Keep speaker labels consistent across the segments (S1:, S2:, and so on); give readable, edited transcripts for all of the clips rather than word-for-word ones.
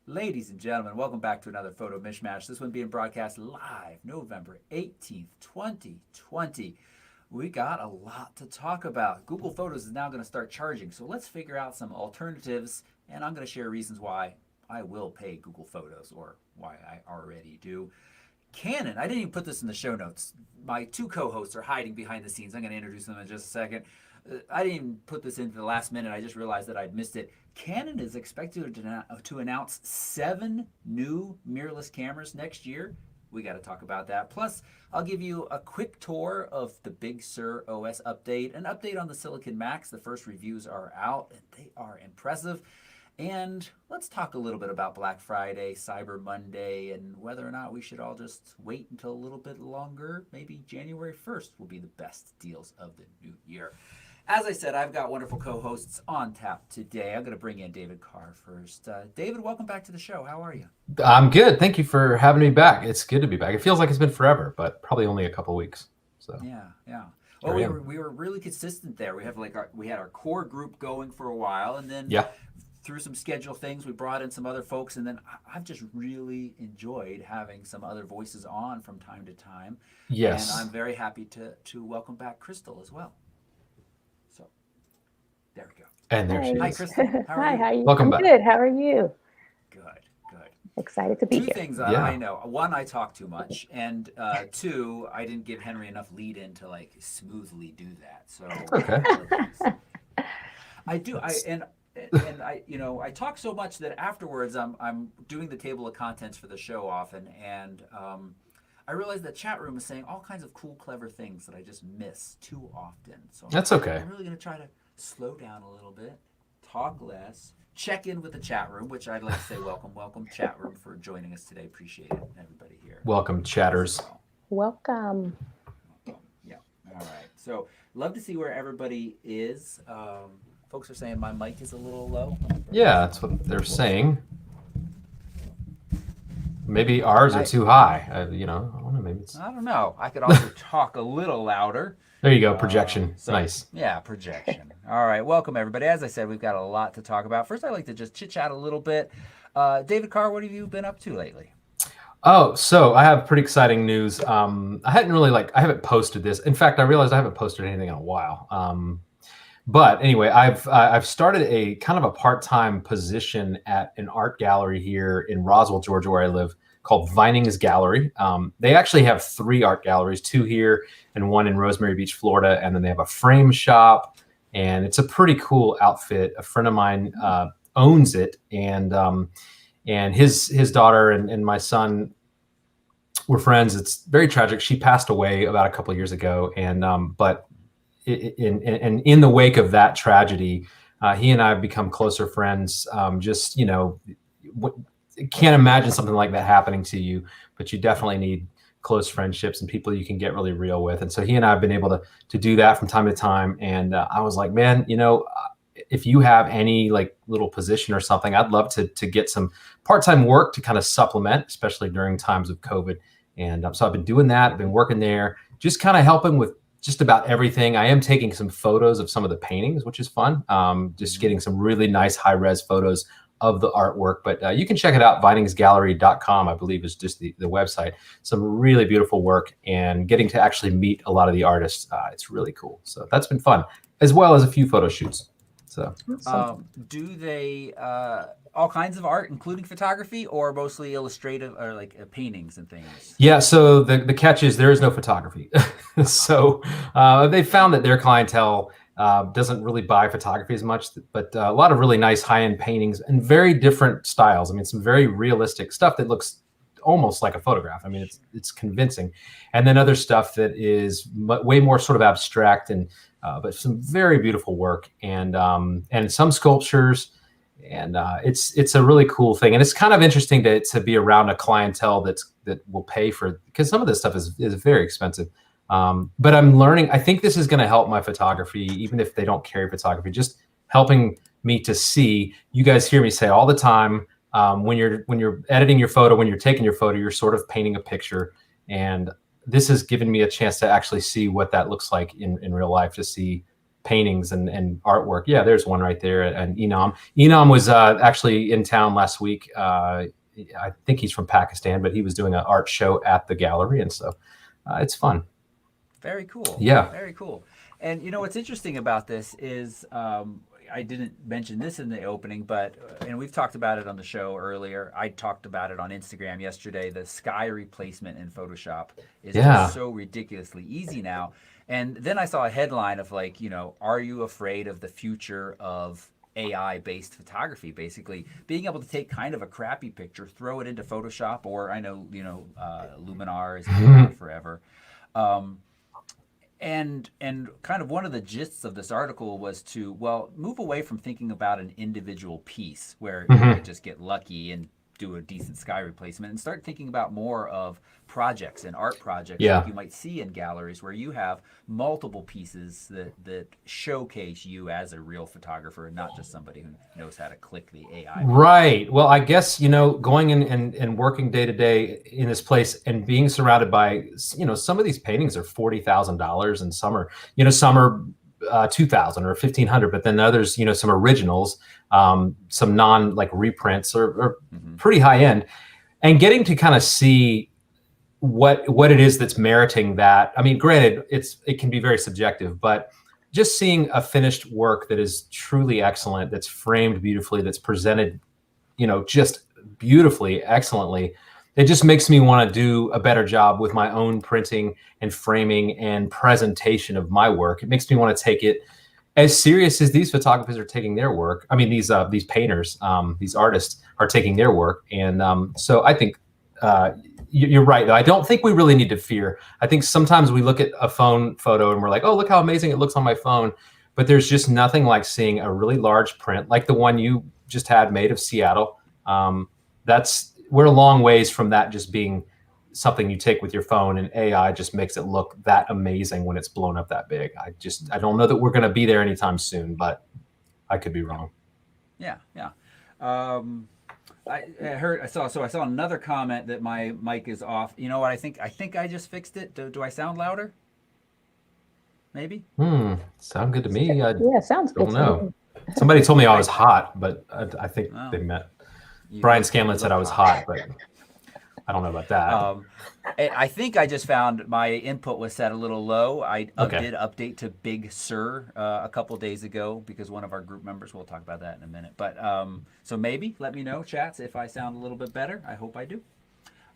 S1: Ladies and gentlemen, welcome back to another Photo Mish Mash. This one being broadcast live November 18th, 2020. We got a lot to talk about. Google Photos is now going to start charging, so let's figure out some alternatives, and I'm going to share reasons why I will pay Google Photos, or why I already do. Canon, I didn't even put this in the show notes. My two co-hosts are hiding behind the scenes. I'm going to introduce them in just a second. I didn't even put this in for the last minute. I just realized that I'd missed it. Canon is expected to announce 7 new mirrorless cameras next year. We got to talk about that. Plus, I'll give you a quick tour of the Big Sur OS update, an update on the Silicon Macs. The first reviews are out, and they are impressive. And let's talk a little bit about Black Friday, Cyber Monday, and whether or not we should all just wait until a little bit longer. Maybe January 1st will be the best deals of the new year. As I said, I've got wonderful co-hosts on tap today. I'm going to bring in David Carr first. David, welcome back to the show. How are you?
S2: I'm good. Thank you for having me back. It's good to be back. It feels like it's been forever, but probably only a couple weeks. So
S1: yeah. Well, we were really consistent there. We had our core group going for a while, and then through some schedule things, we brought in some other folks, and then I've just really enjoyed having some other voices on from time to time.
S2: Yes,
S1: and I'm very happy to welcome back Krystal as well. There we go.
S2: And there she is.
S1: Hi, Krystal.
S3: How are you?
S2: Welcome back.
S3: Good. How are you?
S1: Good.
S3: Excited to be here.
S1: 2 things I know. 1, I talk too much, and 2, I didn't give Henry enough lead in to like smoothly do that. So
S2: okay.
S1: I do. I talk so much that afterwards I'm doing the table of contents for the show often, and I realized that chat room is saying all kinds of cool, clever things that I just miss too often. So
S2: that's okay.
S1: I'm really going to try to slow down a little bit, talk less, check in with the chat room, which I'd like to say welcome chat room for joining us today. Appreciate it, everybody here.
S2: Welcome, chatters.
S3: Welcome.
S1: Yeah. All right. So love to see where everybody is. Folks are saying my mic is a little low.
S2: Yeah, that's what they're saying. Maybe ours are too high. I don't know. Maybe it's.
S1: I don't know. I could also talk a little louder.
S2: There you go. Projection. Nice.
S1: Yeah, projection. All right. Welcome, everybody. As I said, we've got a lot to talk about. First, I'd like to just chit-chat a little bit. David Carr, what have you been up to lately?
S2: Oh, so I have pretty exciting news. I haven't posted this. In fact, I realized I haven't posted anything in a while. But anyway, I've started a kind of a part-time position at an art gallery here in Roswell, Georgia, where I live, called Vining's Gallery. They actually have 3 art galleries, 2 here and 1 in Rosemary Beach, Florida. And then they have a frame shop, and it's a pretty cool outfit. A friend of mine owns it, and his daughter and my son were friends. It's very tragic. She passed away about a couple of years ago, and but in the wake of that tragedy, he and I have become closer friends. Can't imagine something like that happening to you, but you definitely need close friendships and people you can get really real with. And so he and I have been able to do that from time to time. And I was like, man, if you have any like little position or something, I'd love to get some part-time work to kind of supplement, especially during times of COVID. And so I've been doing that. I've been working there, just kind of helping with just about everything. I am taking some photos of some of the paintings, which is fun. Just getting some really nice high-res photos of the artwork, but you can check it out. viningsgallery.com, I believe, is just the website. Some really beautiful work, and getting to actually meet a lot of the artists. It's really cool. So that's been fun, as well as a few photo shoots. So
S1: do they all kinds of art, including photography, or mostly illustrative, or like paintings and things?
S2: Yeah, so the catch is there is no photography. So they found that their clientele doesn't really buy photography as much, but a lot of really nice high-end paintings and very different styles. I mean, some very realistic stuff that looks almost like a photograph. I mean, it's convincing. And then other stuff that is way more sort of abstract, and but some very beautiful work, and some sculptures. And it's a really cool thing. And it's kind of interesting to be around a clientele that will pay for, because some of this stuff is very expensive. But I'm learning. I think this is going to help my photography, even if they don't carry photography, just helping me to see. You guys hear me say all the time, when you're editing your photo, when you're taking your photo, you're sort of painting a picture. And this has given me a chance to actually see what that looks like in real life, to see paintings and artwork. Yeah, there's one right there. And Enam was actually in town last week. I think he's from Pakistan, but he was doing an art show at the gallery, and so it's fun.
S1: Very cool.
S2: Yeah.
S1: Very cool. And what's interesting about this is I didn't mention this in the opening, but and we've talked about it on the show earlier. I talked about it on Instagram yesterday. The sky replacement in Photoshop is just so ridiculously easy now. And then I saw a headline of like, are you afraid of the future of AI-based photography? Basically, being able to take kind of a crappy picture, throw it into Photoshop, or I know Luminar is around forever. And kind of one of the gists of this article was to, move away from thinking about an individual piece where you might just get lucky and do a decent sky replacement and start thinking about more of projects and art projects like you might see in galleries where you have multiple pieces that showcase you as a real photographer and not just somebody who knows how to click the AI.
S2: Right. Well, I guess, going in and working day to day in this place and being surrounded by, some of these paintings are $40,000 and some are, some are 2,000 or 1,500, but then others, some originals, some non like reprints are pretty high end, and getting to kind of see what it is that's meriting that. I mean, granted, it can be very subjective, but just seeing a finished work that is truly excellent, that's framed beautifully, that's presented, just beautifully, excellently, it just makes me want to do a better job with my own printing and framing and presentation of my work. It makes me want to take it as serious as these photographers are taking their work. I mean, these painters, these artists are taking their work. And so I think you're right, though. I don't think we really need to fear. I think sometimes we look at a phone photo and we're like, oh, look how amazing it looks on my phone. But there's just nothing like seeing a really large print like the one you just had made of Seattle. We're a long ways from that just being something you take with your phone, and AI just makes it look that amazing when it's blown up that big. I don't know that we're going to be there anytime soon, but I could be wrong.
S1: Yeah. I saw another comment that my mic is off. You know what? I think I just fixed it. Do I sound louder? Maybe.
S2: Sound good to me.
S3: Yeah, sounds good.
S2: Don't know. Somebody told me I was hot, but I think they meant Brian Scanlon said I was hot, but I don't know about that.
S1: I think I just found my input was set a little low. I did update to Big Sur a couple days ago because one of our group members, we'll talk about that in a minute. But so maybe let me know, chats, if I sound a little bit better. I hope I do.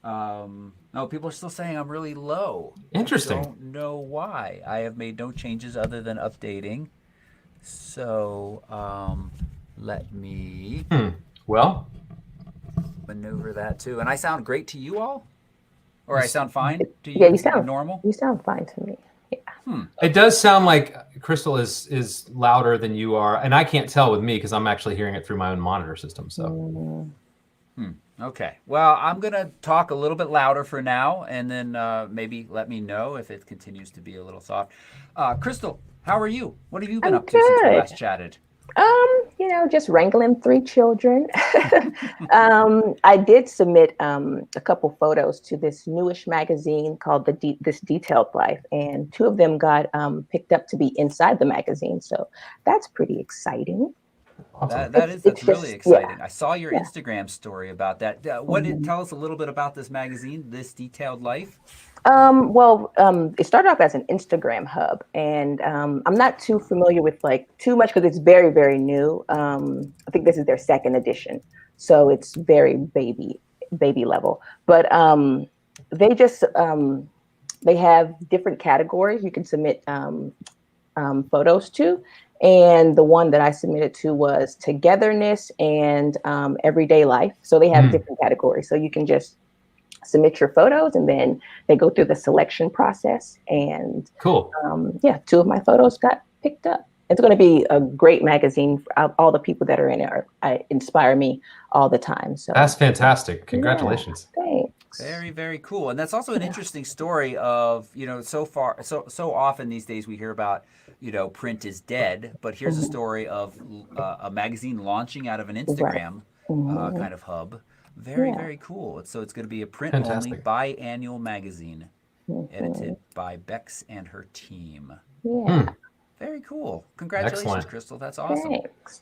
S1: No, people are still saying I'm really low.
S2: Interesting.
S1: I don't know why. I have made no changes other than updating. So let me maneuver that too. And I sound great to you all? Or I sound fine to you?
S3: Yeah, you sound
S1: normal.
S3: You sound fine to me. Yeah.
S2: It does sound like Krystal is louder than you are, and I can't tell with me because I'm actually hearing it through my own monitor system. So.
S1: Okay. Well, I'm gonna talk a little bit louder for now, and then maybe let me know if it continues to be a little soft. Krystal, how are you? What have you been up to since we last chatted?
S3: Just wrangling 3 children. I did submit a couple photos to this newish magazine called This Detailed Life, and 2 of them got picked up to be inside the magazine. So that's pretty exciting.
S2: Awesome.
S1: That's really exciting. I saw your Instagram story about that. Tell us a little bit about this magazine, This Detailed Life.
S3: It started off as an Instagram hub, and I'm not too familiar with too much because it's very, very new. I think this is their 2nd edition, so it's very baby level. But they just they have different categories you can submit photos to. And the one that I submitted to was togetherness and everyday life. So they have different categories. So you can just submit your photos, and then they go through the selection process. And
S2: cool.
S3: 2 of my photos got picked up. It's going to be a great magazine. All the people that are in it inspire me all the time. So
S2: that's fantastic. Congratulations.
S3: Yeah, thanks.
S1: Very, very cool. And that's also an interesting story of, so often these days we hear about, print is dead, but here's a story of a magazine launching out of an Instagram kind of hub. Very, very cool. So it's going to be a print-only biannual magazine edited by Bex and her team.
S3: Yeah.
S1: Very cool. Congratulations,
S2: Excellent.
S1: Krystal. That's awesome.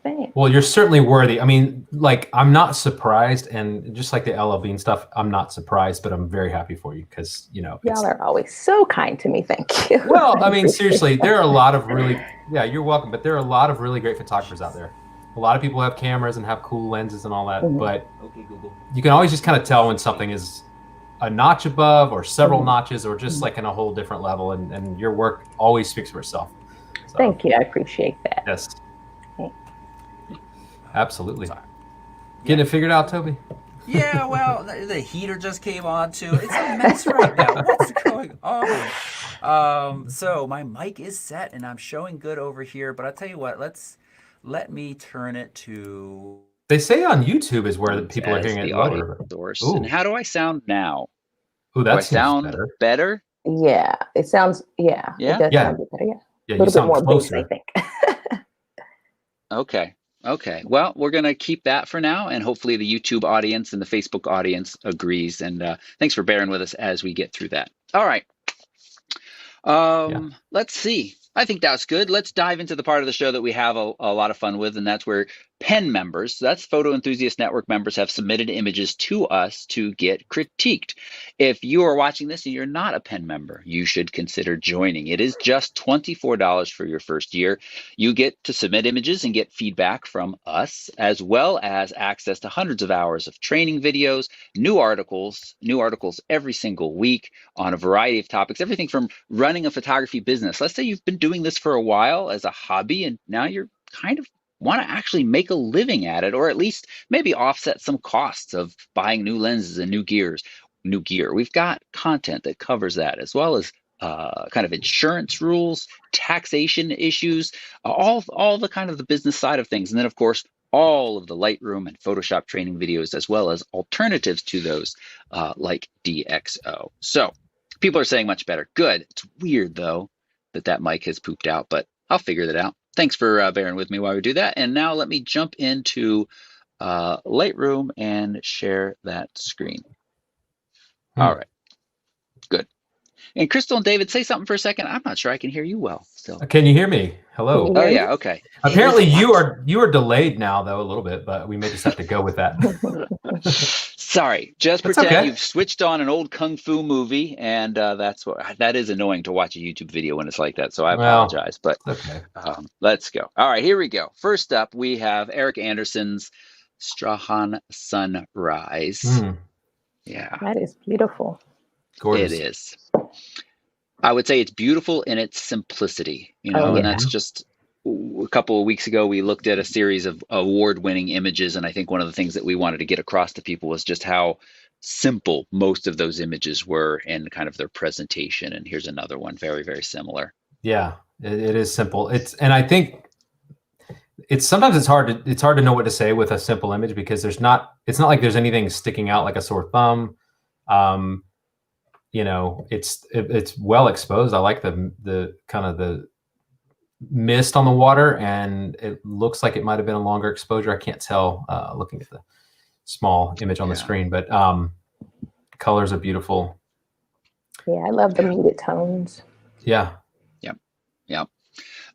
S3: Thanks.
S2: Well, you're certainly worthy. I mean, like, I'm not surprised, and just like the LL Bean stuff, I'm not surprised, but I'm very happy for you because, you know,
S3: Y'all are always so kind to me. Thank you.
S2: well, I mean, seriously, there are a lot of really, yeah, you're welcome, but there are a lot of really great photographers out there. A lot of people have cameras and have cool lenses and all that, but
S1: Okay, Google.
S2: you can always just kind of tell when something is a notch above or several notches or just like in a whole different level, and your work always speaks for itself. So,
S3: Thank you. I appreciate that.
S2: yes.
S3: Thanks.
S2: Absolutely.
S1: Sorry.
S2: Getting it figured out, Toby?
S1: Yeah, well, the heater just came on too. It's a mess right now. What's going on? So my mic is set and I'm showing good over here, but I'll tell you what, let me turn it to...
S2: They say on YouTube is where the people are hearing it lower.
S4: Source.
S2: Ooh.
S4: And how do I sound now?
S2: Ooh,
S4: Do I
S2: that seems
S4: sound better?
S3: Yeah, it sounds. Yeah,
S4: Yeah?
S3: it does
S2: Yeah.
S3: sound a bit better. Yeah,
S2: Yeah,
S3: a
S2: you
S3: little bit
S2: sound
S3: more bass,
S2: closer.
S3: I think.
S4: Okay. Okay. Well, we're going to keep that for now. And hopefully the YouTube audience and the Facebook audience agrees. And thanks for bearing with us as we get through that. All right. Let's see. I think that's good. Let's dive into the part of the show that we have a lot of fun with, and that's where pen members, that's Photo Enthusiast Network members, have submitted images to us to get critiqued. If you are watching this and you're not a pen member, you should consider joining. It is just $24 for your first year. You get to submit images and get feedback from us, as well as access to hundreds of hours of training videos, new articles every single week on a variety of topics, everything from running a photography business. Let's say you've been doing this for a while as a hobby, and now you're kind of want to actually make a living at it, or at least maybe offset some costs of buying new lenses and new gear. We've got content that covers that, as well as kind of insurance rules, taxation issues, all the kind of the business side of things. And then, of course, all of the Lightroom and Photoshop training videos, as well as alternatives to those like DxO. So people are saying much better. Good. It's weird, though, that mic has pooped out, but I'll figure that out. Thanks for bearing with me while we do that. And now let me jump into Lightroom and share that screen. All right. Good. And Krystal and David, say something for a second. I'm not sure I can hear you well still.
S2: Can you hear me? Hello.
S4: Oh, yeah. Okay.
S2: Apparently you are delayed now, though, a little bit, but we may just have to go with that.
S4: Sorry, just
S2: That's
S4: pretend
S2: okay.
S4: you've switched on an old kung fu movie, and that is annoying to watch a YouTube video when it's like that. So I apologize, but
S2: okay.
S4: Let's go. All right, here we go. First up, we have Eric Anderson's Strahan Sunrise. Yeah,
S3: That is beautiful.
S2: Gorgeous.
S4: it is. I would say it's beautiful in its simplicity, and that's just a couple of weeks ago, we looked at a series of award-winning images, and I think one of the things that we wanted to get across to people was just how simple most of those images were in kind of their presentation. And here's another one, very, very similar.
S2: Yeah, it is simple. And I think sometimes it's hard to know what to say with a simple image because it's not like there's anything sticking out like a sore thumb. It's well exposed. I like the kind of the mist on the water, and it looks like it might have been a longer exposure. I can't tell looking at the small image on the screen, but colors are beautiful.
S3: Yeah, I love the muted tones.
S2: Yeah.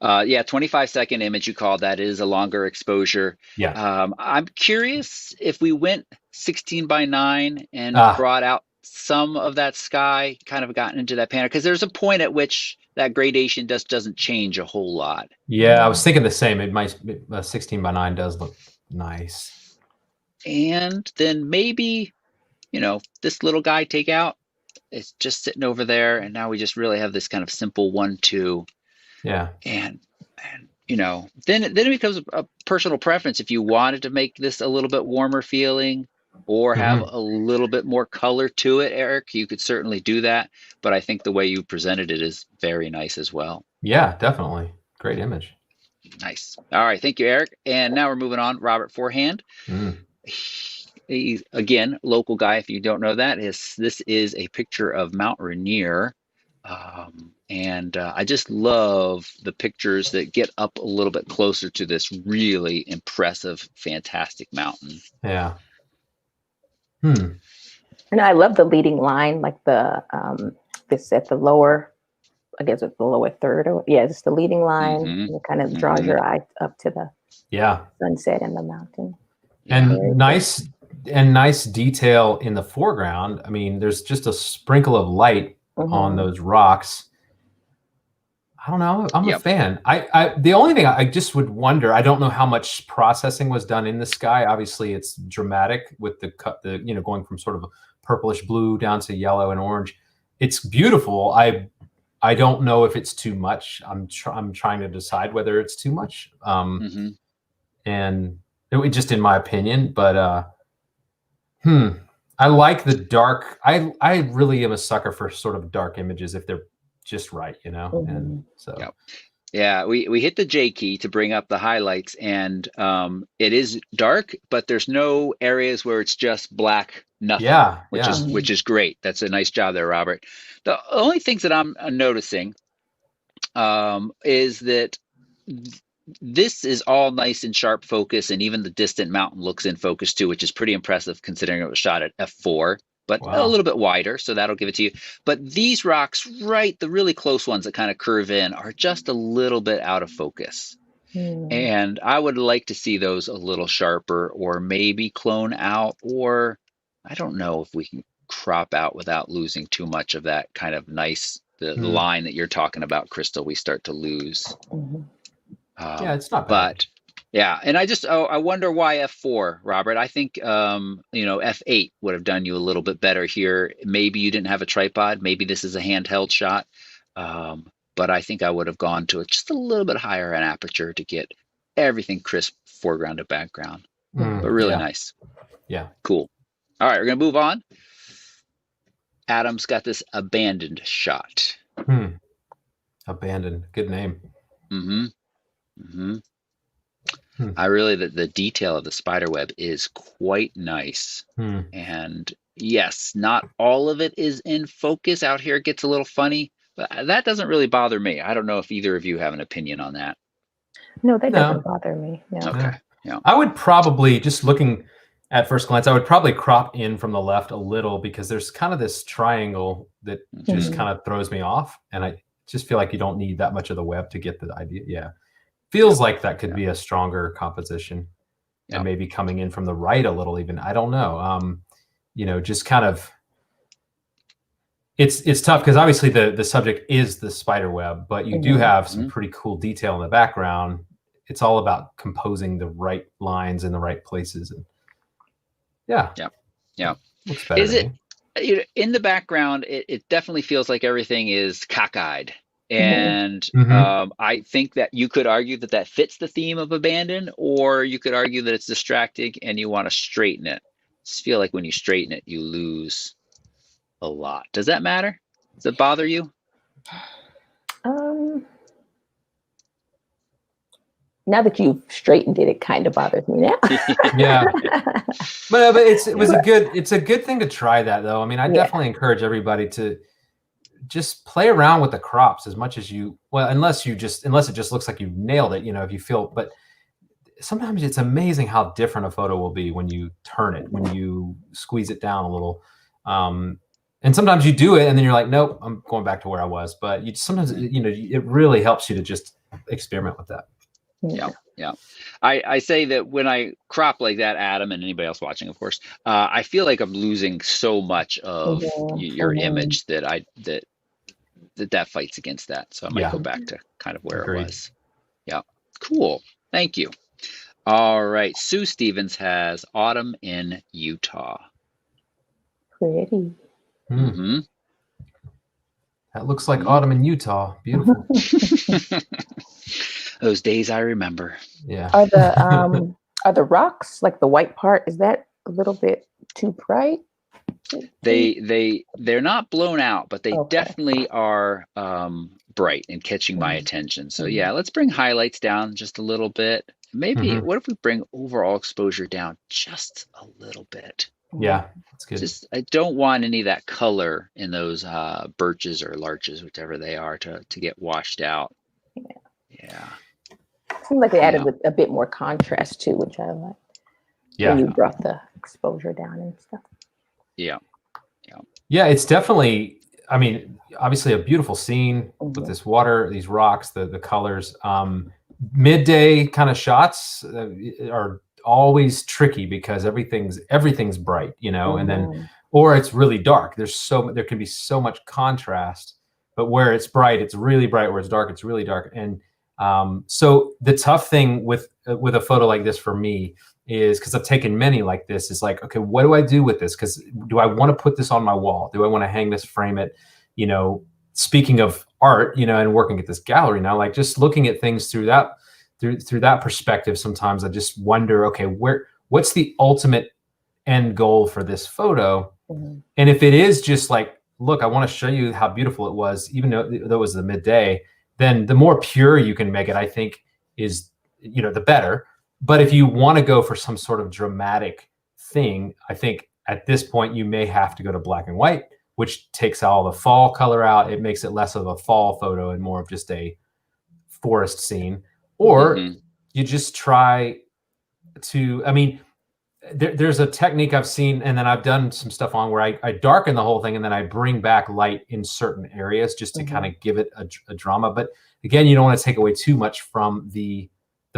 S4: 25-second image you called. That is a longer exposure.
S2: Yeah.
S4: I'm curious if we went 16:9 and brought out some of that sky, kind of gotten into that pattern, because there's a point at which that gradation doesn't change a whole lot.
S2: Yeah, I was thinking the same. It might 16:9 does look nice.
S4: And then maybe, this little guy take out. It's just sitting over there, and now we just really have this kind of simple 1-2.
S2: Yeah.
S4: And then it becomes a personal preference. If you wanted to make this a little bit warmer feeling or have a little bit more color to it, Eric, you could certainly do that. But I think the way you presented it is very nice as well.
S2: Yeah, definitely. Great image.
S4: Nice. All right. Thank you, Eric. And now we're moving on. Robert Forehand. He's, again, local guy. If you don't know that, this is a picture of Mount Rainier. And I just love the pictures that get up a little bit closer to this really impressive, fantastic mountain.
S2: Yeah.
S3: And I love the leading line, like the this at the lower I guess it's the lower third, or yeah, it's the leading line.
S4: Mhm.
S3: And it kind of draws your eye up to the sunset and the mountain.
S2: And
S3: Very
S2: nice detail in the foreground. I mean, there's just a sprinkle of light on those rocks. I don't know. I'm a fan. The only thing I just would wonder, I don't know how much processing was done in the sky. Obviously, it's dramatic with the going from sort of a purplish blue down to yellow and orange. It's beautiful. I don't know if it's too much. I'm trying to decide whether it's too much. And it just in my opinion, but I like the dark. I really am a sucker for sort of dark images if they're just right, and so
S4: yeah, we hit the J key to bring up the highlights, and it is dark, but there's no areas where it's just black nothing, which is great. That's a nice job there, Robert. The only things that I'm noticing is that this is all nice and sharp focus, and even the distant mountain looks in focus too, which is pretty impressive considering it was shot at f4. But a little bit wider, so that'll give it to you. But these rocks, the really close ones that kind of curve in, are just a little bit out of focus. And I would like to see those a little sharper, or maybe clone out, or I don't know if we can crop out without losing too much of that kind of nice, the line that you're talking about, Krystal, we start to lose.
S2: Yeah, it's not bad.
S4: But yeah, and I wonder why f4, Robert. I think f8 would have done you a little bit better here. Maybe you didn't have a tripod. Maybe this is a handheld shot. But I think I would have gone to just a little bit higher an aperture to get everything crisp, foreground to background. But really nice.
S2: Yeah.
S4: Cool. All right, we're gonna move on. Adam's got this abandoned shot.
S2: Abandoned. Good name.
S4: I really, the detail of the spider web is quite nice. And yes, not all of it is in focus. Out here it gets a little funny, but that doesn't really bother me. I don't know if either of you have an opinion on that.
S3: No, that doesn't bother me. No.
S4: Okay. Yeah.
S2: I would probably, just looking at first glance, I would probably crop in from the left a little, because there's kind of this triangle that just kind of throws me off. And I just feel like you don't need that much of the web to get the idea. Yeah. Feels like that could be a stronger composition, and maybe coming in from the right a little even. I don't know. Just kind of, it's tough because obviously the subject is the spider web, but you do have some pretty cool detail in the background. It's all about composing the right lines in the right places. And yeah. Looks better.
S4: Is it in the background? It definitely feels like everything is cockeyed. And I think that you could argue that fits the theme of abandon, or you could argue that it's distracting and you want to straighten it. I just feel like when you straighten it, you lose a lot. Does that matter? Does it bother you?
S3: Now that you've straightened it, it kind of bothers me now.
S2: Yeah, but it's a good thing to try that though. I mean, I definitely encourage everybody to just play around with the crops as much as unless it just looks like you nailed it, if you feel, but sometimes it's amazing how different a photo will be when you turn it, when you squeeze it down a little. And sometimes you do it and then you're like, nope, I'm going back to where I was. But sometimes, it really helps you to just experiment with that.
S4: Yeah. I say that when I crop like that, Adam, and anybody else watching, of course, I feel like I'm losing so much of your image that fights against that. So I might go back to kind of where it was. Yeah. Cool. Thank you. All right. Sue Stevens has Autumn in Utah.
S3: Pretty.
S2: That looks like autumn in Utah. Beautiful.
S4: Those days I remember.
S2: Yeah.
S3: Are the rocks, like the white part, is that a little bit too bright?
S4: They're not blown out, but they definitely are bright and catching my attention. So yeah, let's bring highlights down just a little bit. Maybe what if we bring overall exposure down just a little bit?
S2: Yeah, that's good.
S4: I don't want any of that color in those birches or larches, whichever they are, to get washed out. Yeah.
S3: Seems like they added a bit more contrast too, which I like.
S2: Yeah.
S3: When you brought the exposure down and stuff.
S4: Yeah.
S2: Yeah, it's definitely I mean, obviously a beautiful scene with this water, these rocks, the colors. Midday kind of shots are always tricky because everything's bright, you know, and then or it's really dark. There can be so much contrast, but where it's bright, it's really bright. Where it's dark, it's really dark. And so the tough thing with a photo like this for me is, because I've taken many like this, is like, okay, what do I do with this? Because do I want to put this on my wall? Do I want to hang this, frame it? You know, speaking of art, you know, and working at this gallery now, like just looking at things through that perspective, sometimes I just wonder, okay, what's the ultimate end goal for this photo? And if it is just like, look, I want to show you how beautiful it was, even though it was the midday, then the more pure you can make it, I think, is, you know, the better. But if you want to go for some sort of dramatic thing, I think at this point you may have to go to black and white, which takes all the fall color out. It makes it less of a fall photo and more of just a forest scene. Or you just try to, I mean, there's a technique I've seen, and then I've done some stuff on where I darken the whole thing and then I bring back light in certain areas just to kind of give it a drama. But again, you don't want to take away too much from the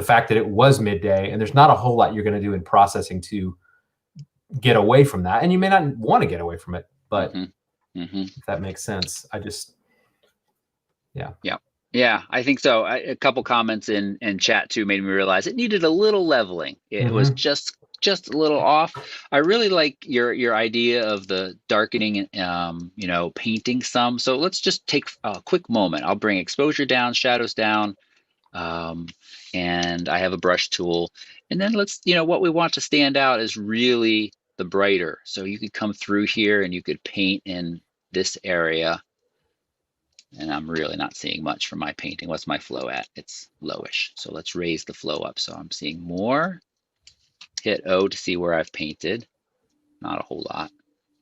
S2: fact that it was midday, and there's not a whole lot you're going to do in processing to get away from that. And you may not want to get away from it, but if that makes sense.
S4: Yeah, I think so. A couple comments in chat too made me realize it needed a little leveling. It was just a little off. I really like your idea of the darkening, you know, painting some. So let's just take a quick moment. I'll bring exposure down, shadows down, and I have a brush tool. And then let's, you know, what we want to stand out is really the brighter. So you could come through here and you could paint in this area. And I'm really not seeing much from my painting. What's my flow at? It's lowish. So let's raise the flow up. So I'm seeing more. Hit O to see where I've painted. Not a whole lot.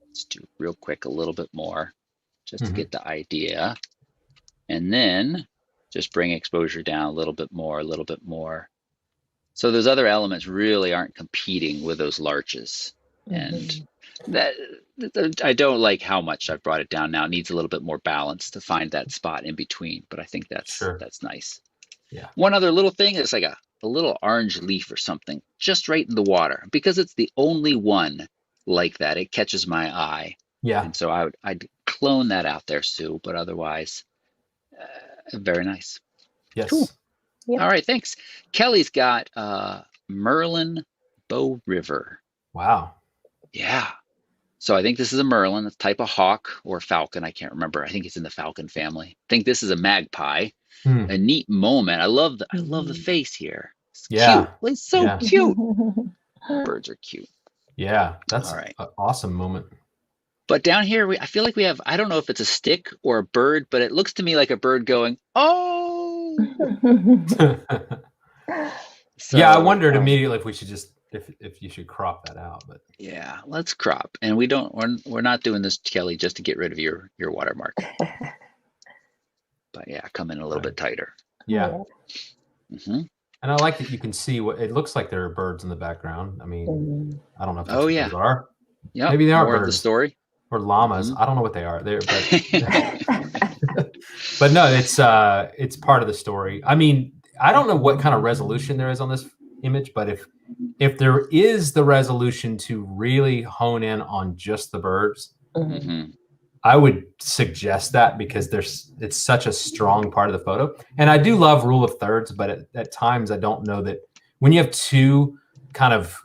S4: Let's do real quick a little bit more just to get the idea. And then just bring exposure down a little bit more. So those other elements really aren't competing with those larches. And that I don't like how much I've brought it down now. It needs a little bit more balance to find that spot in between, but I think that's nice.
S2: Yeah.
S4: One other little thing is like a little orange leaf or something just right in the water, because it's the only one like that. It catches my eye.
S2: Yeah.
S4: And so I'd clone that out there, Sue, but otherwise very nice.
S2: Yes.
S3: Cool. Yeah.
S4: All right, thanks. Kelly's got Merlin Bow River.
S2: Wow.
S4: Yeah. So I think this is a Merlin, a type of hawk or falcon. I can't remember. I think it's in the falcon family. I think this is a magpie. A neat moment. I love the face here. It's cute. It's so cute. Birds are cute.
S2: Yeah, that's
S4: all right.
S2: An awesome moment.
S4: But down here, I feel like we have, I don't know if it's a stick or a bird, but it looks to me like a bird going, oh. So,
S2: yeah, I wondered immediately if we should just, if you should crop that out, but
S4: yeah, let's crop. And we're not doing this, Kelly, just to get rid of your watermark. But yeah, come in a little bit tighter.
S2: Yeah. And I like that you can see what it looks like. There are birds in the background. I mean, I don't know if that's what they are.
S4: Yeah,
S2: maybe they are
S4: more
S2: birds.
S4: Of the story.
S2: Or llamas. I don't know what they are. They're but no, it's part of the story. I mean, I don't know what kind of resolution there is on this image, but if there is the resolution to really hone in on just the birds, I would suggest that, because it's such a strong part of the photo. And I do love rule of thirds, but at times I don't know that when you have two kind of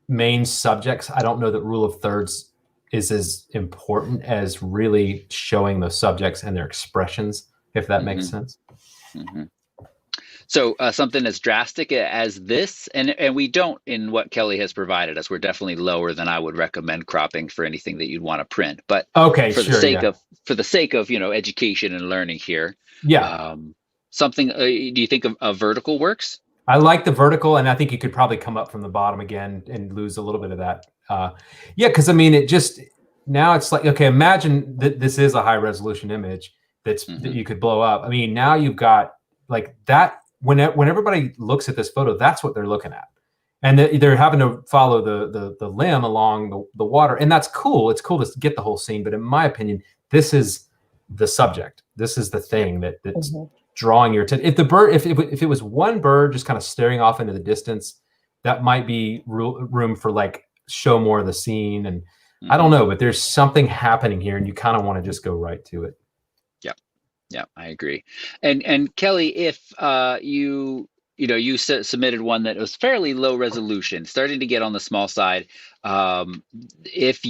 S2: main subjects, I don't know that rule of thirds is as important as really showing those subjects and their expressions, if that makes sense.
S4: So something as drastic as this, and we don't, in what Kelly has provided us, we're definitely lower than I would recommend cropping for anything that you'd want to print. But for the sake of education and learning here, something. Do you think a vertical works?
S2: I like the vertical, and I think you could probably come up from the bottom again and lose a little bit of that. Because I mean, now it's like, okay, imagine that this is a high resolution image that you could blow up. I mean, now you've got like that. When everybody looks at this photo, that's what they're looking at, and they're having to follow the limb along the water, and that's cool. It's cool to get the whole scene, but in my opinion, this is the subject. This is the thing that's drawing your attention. If the bird, if it was one bird just kind of staring off into the distance, that might be room for like show more of the scene. And I don't know, but there's something happening here, and you kind of want to just go right to it.
S4: Yeah, I agree. And Kelly, if you submitted one that was fairly low resolution, starting to get on the small side, if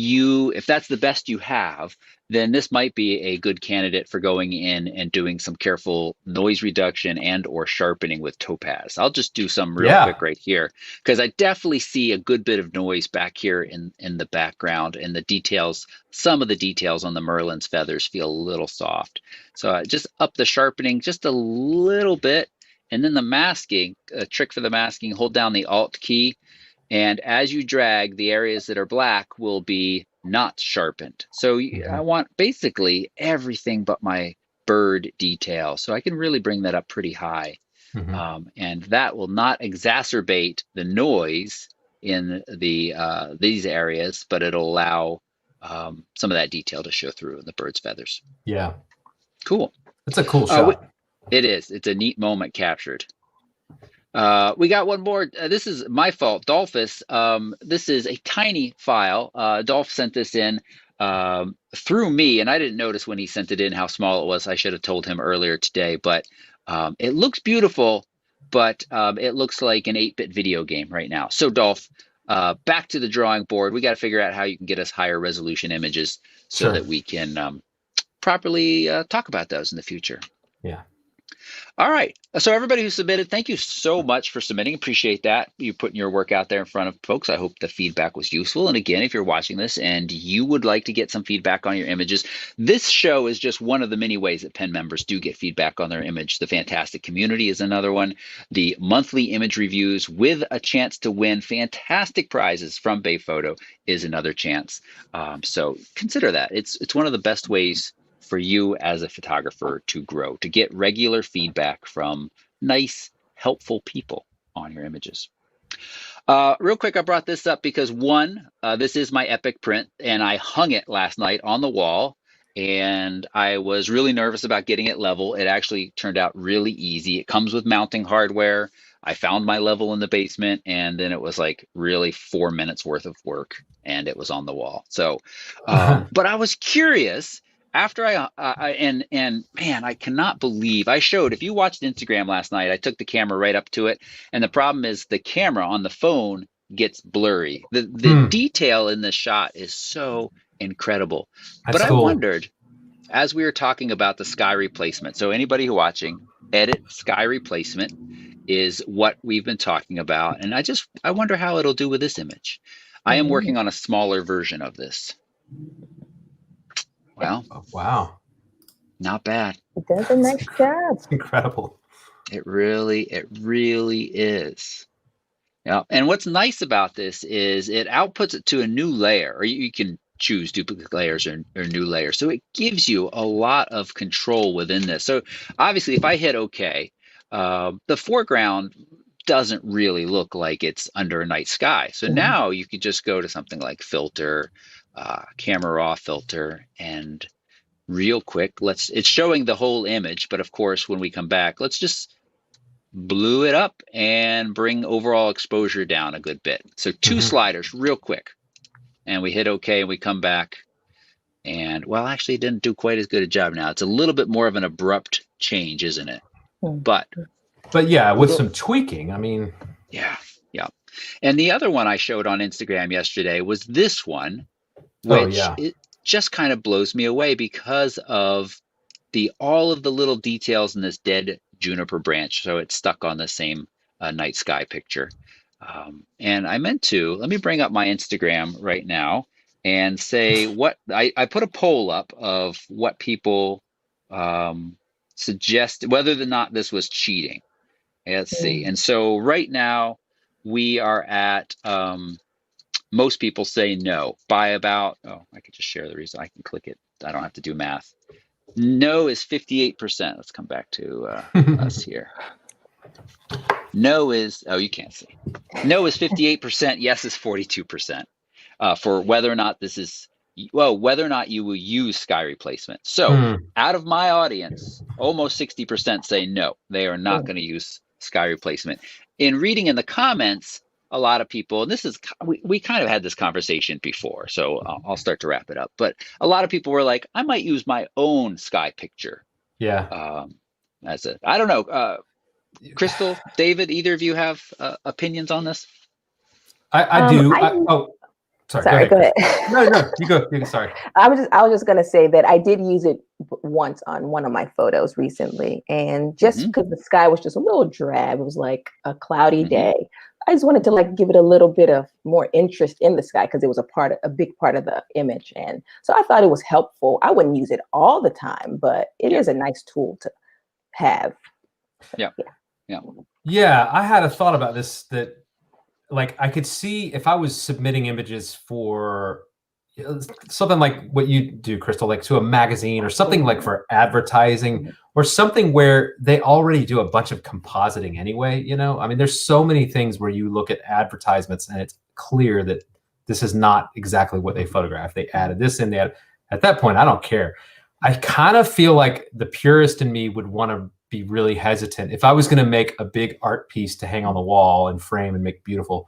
S4: that's the best you have, then this might be a good candidate for going in and doing some careful noise reduction and or sharpening with Topaz. I'll just do some real quick right here, because I definitely see a good bit of noise back here in the background, and the details, some of the details on the Merlin's feathers feel a little soft. So just up the sharpening just a little bit. And then the masking, a trick for the masking, hold down the Alt key. And as you drag, the areas that are black will be not sharpened. So I want basically everything but my bird detail. So I can really bring that up pretty high. And that will not exacerbate the noise in these areas, but it'll allow some of that detail to show through in the bird's feathers.
S2: Yeah.
S4: Cool.
S2: It's a cool shot.
S4: It is. It's a neat moment captured. We got one more. This is my fault, Dolphus. This is a tiny file. Dolph sent this in through me, and I didn't notice when he sent it in how small it was. I should have told him earlier today, but it looks beautiful, but it looks like an 8-bit video game right now. So Dolph, back to the drawing board. We got to figure out how you can get us higher resolution images so that we can properly talk about those in the future.
S2: Yeah.
S4: All right. So everybody who submitted, thank you so much for submitting. Appreciate that. You putting your work out there in front of folks. I hope the feedback was useful. And again, if you're watching this and you would like to get some feedback on your images, this show is just one of the many ways that Pen members do get feedback on their image. The Fantastic Community is another one. The monthly image reviews with a chance to win fantastic prizes from Bay Photo is another chance. So consider that. It's one of the best ways for you as a photographer to grow, to get regular feedback from nice, helpful people on your images. Real quick, I brought this up because this is my epic print, and I hung it last night on the wall, and I was really nervous about getting it level. It actually turned out really easy. It comes with mounting hardware. I found my level in the basement, and then it was like really 4 minutes worth of work, and it was on the wall. So, but I was curious. After man, I cannot believe I showed, if you watched Instagram last night, I took the camera right up to it. And the problem is the camera on the phone gets blurry. The detail in this shot is so incredible. That's cool. I wondered, as we were talking about the sky replacement, so anybody who watching, edit sky replacement is what we've been talking about. And I wonder how it'll do with this image. I am working on a smaller version of this. Well,
S2: wow,
S4: not bad.
S3: It does a nice job.
S2: It's incredible.
S4: It really is. Yeah. And what's nice about this is it outputs it to a new layer, or you can choose duplicate layers or new layers. So it gives you a lot of control within this. So obviously, if I hit OK, the foreground doesn't really look like it's under a night sky. So now you could just go to something like filter, camera raw filter, and real quick, it's showing the whole image, but of course when we come back, let's just blue it up and bring overall exposure down a good bit. So 2 sliders real quick, and we hit OK, and we come back, and well, actually it didn't do quite as good a job. Now it's a little bit more of an abrupt change, isn't it? But
S2: yeah, with some tweaking, I mean,
S4: yeah. And the other one I showed on Instagram yesterday was this one, which it just kind of blows me away because of all of the little details in this dead juniper branch. So it's stuck on the same night sky picture. And I meant to, let me bring up my Instagram right now and say what I put a poll up of what people suggest, whether or not this was cheating. Let's see. And so right now we are at, most people say no by about, I could just share the reason. I can click it. I don't have to do math. No is 58%. Let's come back to us here. No is, you can't see. No is 58%. Yes is 42% for whether or not this is well, whether or not you will use sky replacement. So out of my audience, almost 60% say no, they are not going to use sky replacement. In reading in the comments, a lot of people, and this is, we kind of had this conversation before, so I'll start to wrap it up. But a lot of people were like, I might use my own sky picture.
S2: Yeah.
S4: As a, I don't know, Krystal, David, either of you have opinions on this?
S2: I do. Sorry,
S3: go ahead.
S2: No, you go. Sorry.
S3: I was just gonna say that I did use it once on one of my photos recently, and just because the sky was just a little drab, it was like a cloudy day. I just wanted to like give it a little bit of more interest in the sky because it was a big part of the image, and so I thought it was helpful. I wouldn't use it all the time, but it is a nice tool to have.
S2: Yeah, I had a thought about this that, like, I could see if I was submitting images for something like what you do, Krystal, like to a magazine or something like for advertising or something where they already do a bunch of compositing anyway, you know? I mean, there's so many things where you look at advertisements and it's clear that this is not exactly what they photographed. They added this in there. At that point, I don't care. I kind of feel like the purist in me would want to be really hesitant. If I was going to make a big art piece to hang on the wall and frame and make beautiful,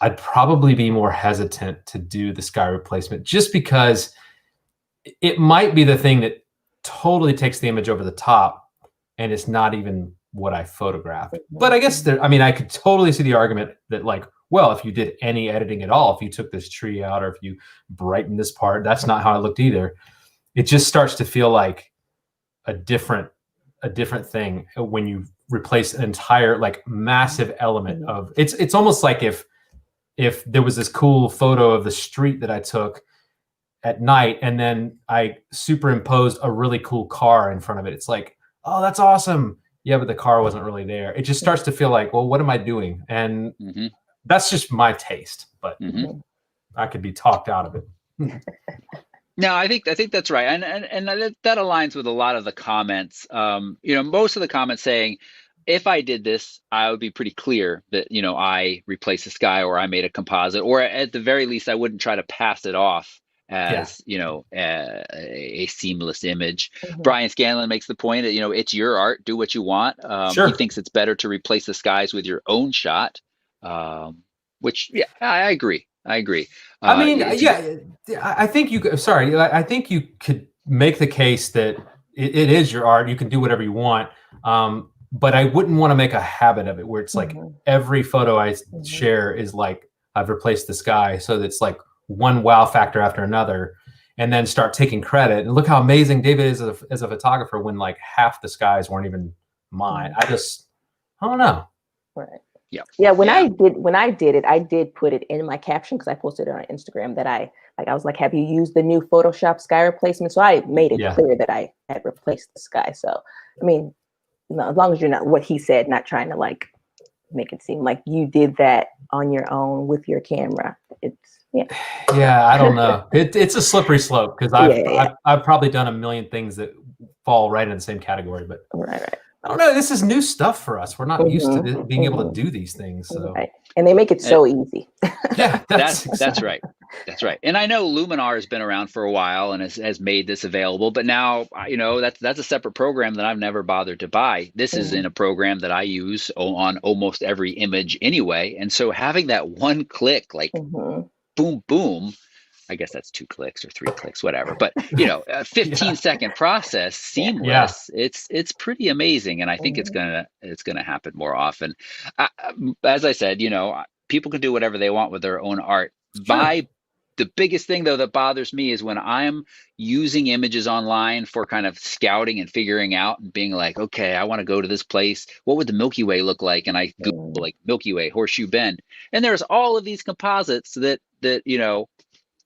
S2: I'd probably be more hesitant to do the sky replacement just because it might be the thing that totally takes the image over the top and it's not even what I photographed. But I guess I could totally see the argument that, like, well, if you did any editing at all, if you took this tree out or if you brightened this part, that's not how it looked either. It just starts to feel like a different thing when you replace an entire like massive element of it's almost like if there was this cool photo of the street that I took at night and then I superimposed a really cool car in front of it. It's like, oh, that's awesome. Yeah, but the car wasn't really there. It just starts to feel like, well, what am I doing? And that's just my taste, but I could be talked out of it.
S4: No, I think that's right, and that aligns with a lot of the comments. Most of the comments saying, if I did this, I would be pretty clear that I replaced the sky or I made a composite, or at the very least, I wouldn't try to pass it off as a seamless image. Brian Scanlon makes the point that it's your art, do what you want. He thinks it's better to replace the skies with your own shot, which I agree. I mean,
S2: I think I think you could make the case that it is your art. You can do whatever you want. But I wouldn't want to make a habit of it where it's like every photo I share is like, I've replaced the sky. So it's like one wow factor after another, and then start taking credit. And look how amazing David is as a photographer when like half the skies weren't even mine. I don't know.
S3: Right. Yeah. When I did it, I did put it in my caption because I posted it on Instagram that I was like, have you used the new Photoshop sky replacement? So I made it clear that I had replaced the sky. So, I mean, as long as you're not what he said, not trying to like make it seem like you did that on your own with your camera.
S2: I don't know. It's a slippery slope because I've probably done a million things that fall right in the same category, but
S3: right.
S2: I don't know. This is new stuff for us. We're not used to being able to do these things. So.
S3: Right. And they make it so easy.
S2: Yeah,
S4: that's right. That's right. And I know Luminar has been around for a while and has made this available, but now, that's a separate program that I've never bothered to buy. This is in a program that I use on almost every image anyway. And so having that one click, like boom, boom, I guess that's 2 clicks or 3 clicks, whatever. But a 15-second process, seamless. Yeah. It's pretty amazing, and I think it's gonna happen more often. As I said, people can do whatever they want with their own art. Sure. The biggest thing though that bothers me is when I'm using images online for kind of scouting and figuring out and being like, okay, I want to go to this place. What would the Milky Way look like? And I Google like Milky Way, Horseshoe Bend, and there's all of these composites that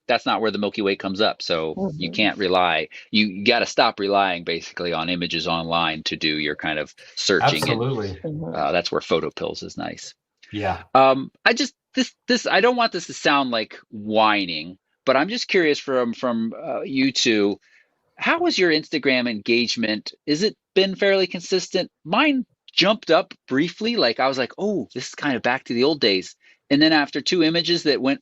S4: that's not where the Milky Way comes up. So you can't rely. You got to stop relying basically on images online to do your kind of searching.
S2: Absolutely.
S4: And that's where PhotoPills is nice.
S2: Yeah.
S4: I don't want this to sound like whining, but I'm just curious from you two, how was your Instagram engagement? Is it been fairly consistent? Mine jumped up briefly. Like I was like, oh, this is kind of back to the old days. And then after 2 images that